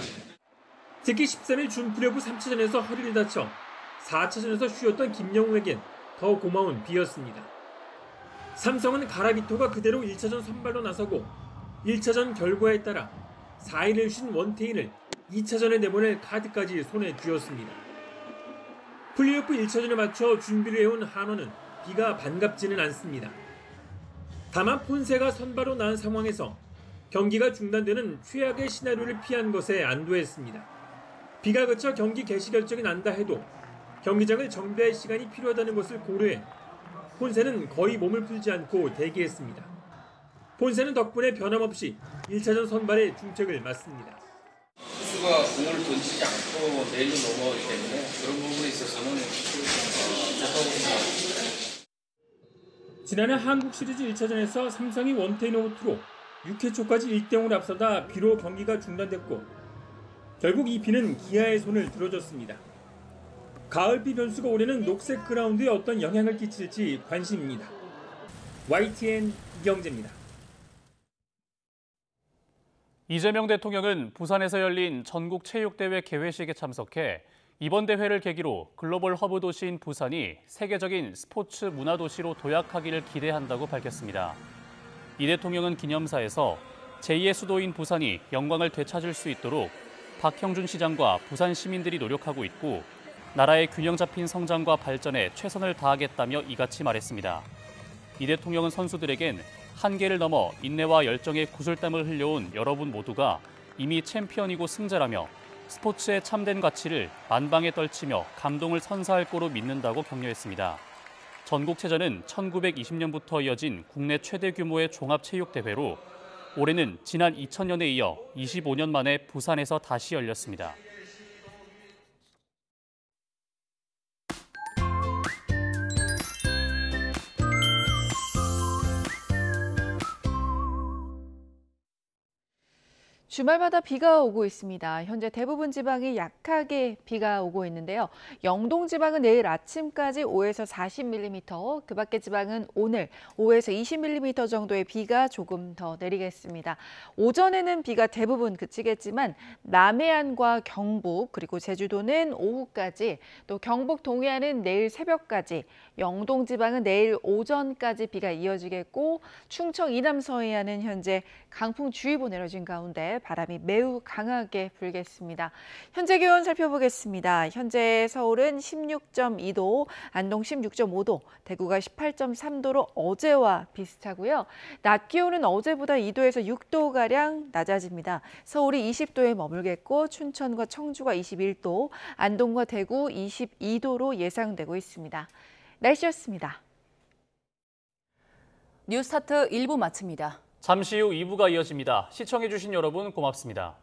S24: 특히 13일 준 플레이오프 3차전에서 허리를 다쳐 4차전에서 쉬었던 김영웅에겐 더 고마운 비였습니다. 삼성은 가라비토가 그대로 1차전 선발로 나서고 1차전 결과에 따라 4일을 쉰 원태인을 2차전에 내보낼 카드까지 손에 쥐었습니다. 플레이오프 1차전에 맞춰 준비를 해온 한화는 비가 반갑지는 않습니다. 다만 폰세가 선발로 나온 상황에서 경기가 중단되는 최악의 시나리오를 피한 것에 안도했습니다. 비가 그쳐 경기 개시 결정이 난다 해도 경기장을 정비할 시간이 필요하다는 것을 고려해 폰세는 거의 몸을 풀지 않고 대기했습니다. 폰세는 덕분에 변함없이 1차전 선발에 중책을 맡습니다.
S27: 투수가 공을 던지지 않고 내일로 넘어가기 때문에 그런 부분에 있어서는 좋다고 생각합니다.
S24: 지난해 한국 시리즈 1차전에서 삼성이 원테인 오버투로 6회 초까지 1대0으로 앞서다 비로 경기가 중단됐고 결국 이 비는 기아의 손을 들어줬습니다. 가을비 변수가 올해는 녹색 그라운드에 어떤 영향을 끼칠지 관심입니다. YTN 이경재입니다.
S2: 이재명 대통령은 부산에서 열린 전국체육대회 개회식에 참석해 이번 대회를 계기로 글로벌 허브 도시인 부산이 세계적인 스포츠 문화 도시로 도약하기를 기대한다고 밝혔습니다. 이 대통령은 기념사에서 제2의 수도인 부산이 영광을 되찾을 수 있도록 박형준 시장과 부산 시민들이 노력하고 있고 나라의 균형 잡힌 성장과 발전에 최선을 다하겠다며 이같이 말했습니다. 이 대통령은 선수들에겐 한계를 넘어 인내와 열정의 구슬땀을 흘려온 여러분 모두가 이미 챔피언이고 승자라며 스포츠의 참된 가치를 만방에 떨치며 감동을 선사할 거로 믿는다고 격려했습니다. 전국체전은 1920년부터 이어진 국내 최대 규모의 종합체육대회로 올해는 지난 2000년에 이어 25년 만에 부산에서 다시 열렸습니다.
S3: 주말마다 비가 오고 있습니다. 현재 대부분 지방이 약하게 비가 오고 있는데요. 영동 지방은 내일 아침까지 5에서 40mm, 그 밖의 지방은 오늘 5에서 20mm 정도의 비가 조금 더 내리겠습니다. 오전에는 비가 대부분 그치겠지만 남해안과 경북 그리고 제주도는 오후까지, 또 경북 동해안은 내일 새벽까지, 영동 지방은 내일 오전까지 비가 이어지겠고 충청 이남 서해안은 현재 강풍주의보 내려진 가운데 바람이 매우 강하게 불겠습니다. 현재 기온 살펴보겠습니다. 현재 서울은 16.2도, 안동 16.5도, 대구가 18.3도로 어제와 비슷하고요. 낮 기온은 어제보다 2도에서 6도가량 낮아집니다. 서울이 20도에 머물겠고 춘천과 청주가 21도, 안동과 대구 22도로 예상되고 있습니다. 날씨였습니다.
S1: 뉴스타트 1부 마칩니다.
S2: 잠시 후 2부가 이어집니다. 시청해주신 여러분 고맙습니다.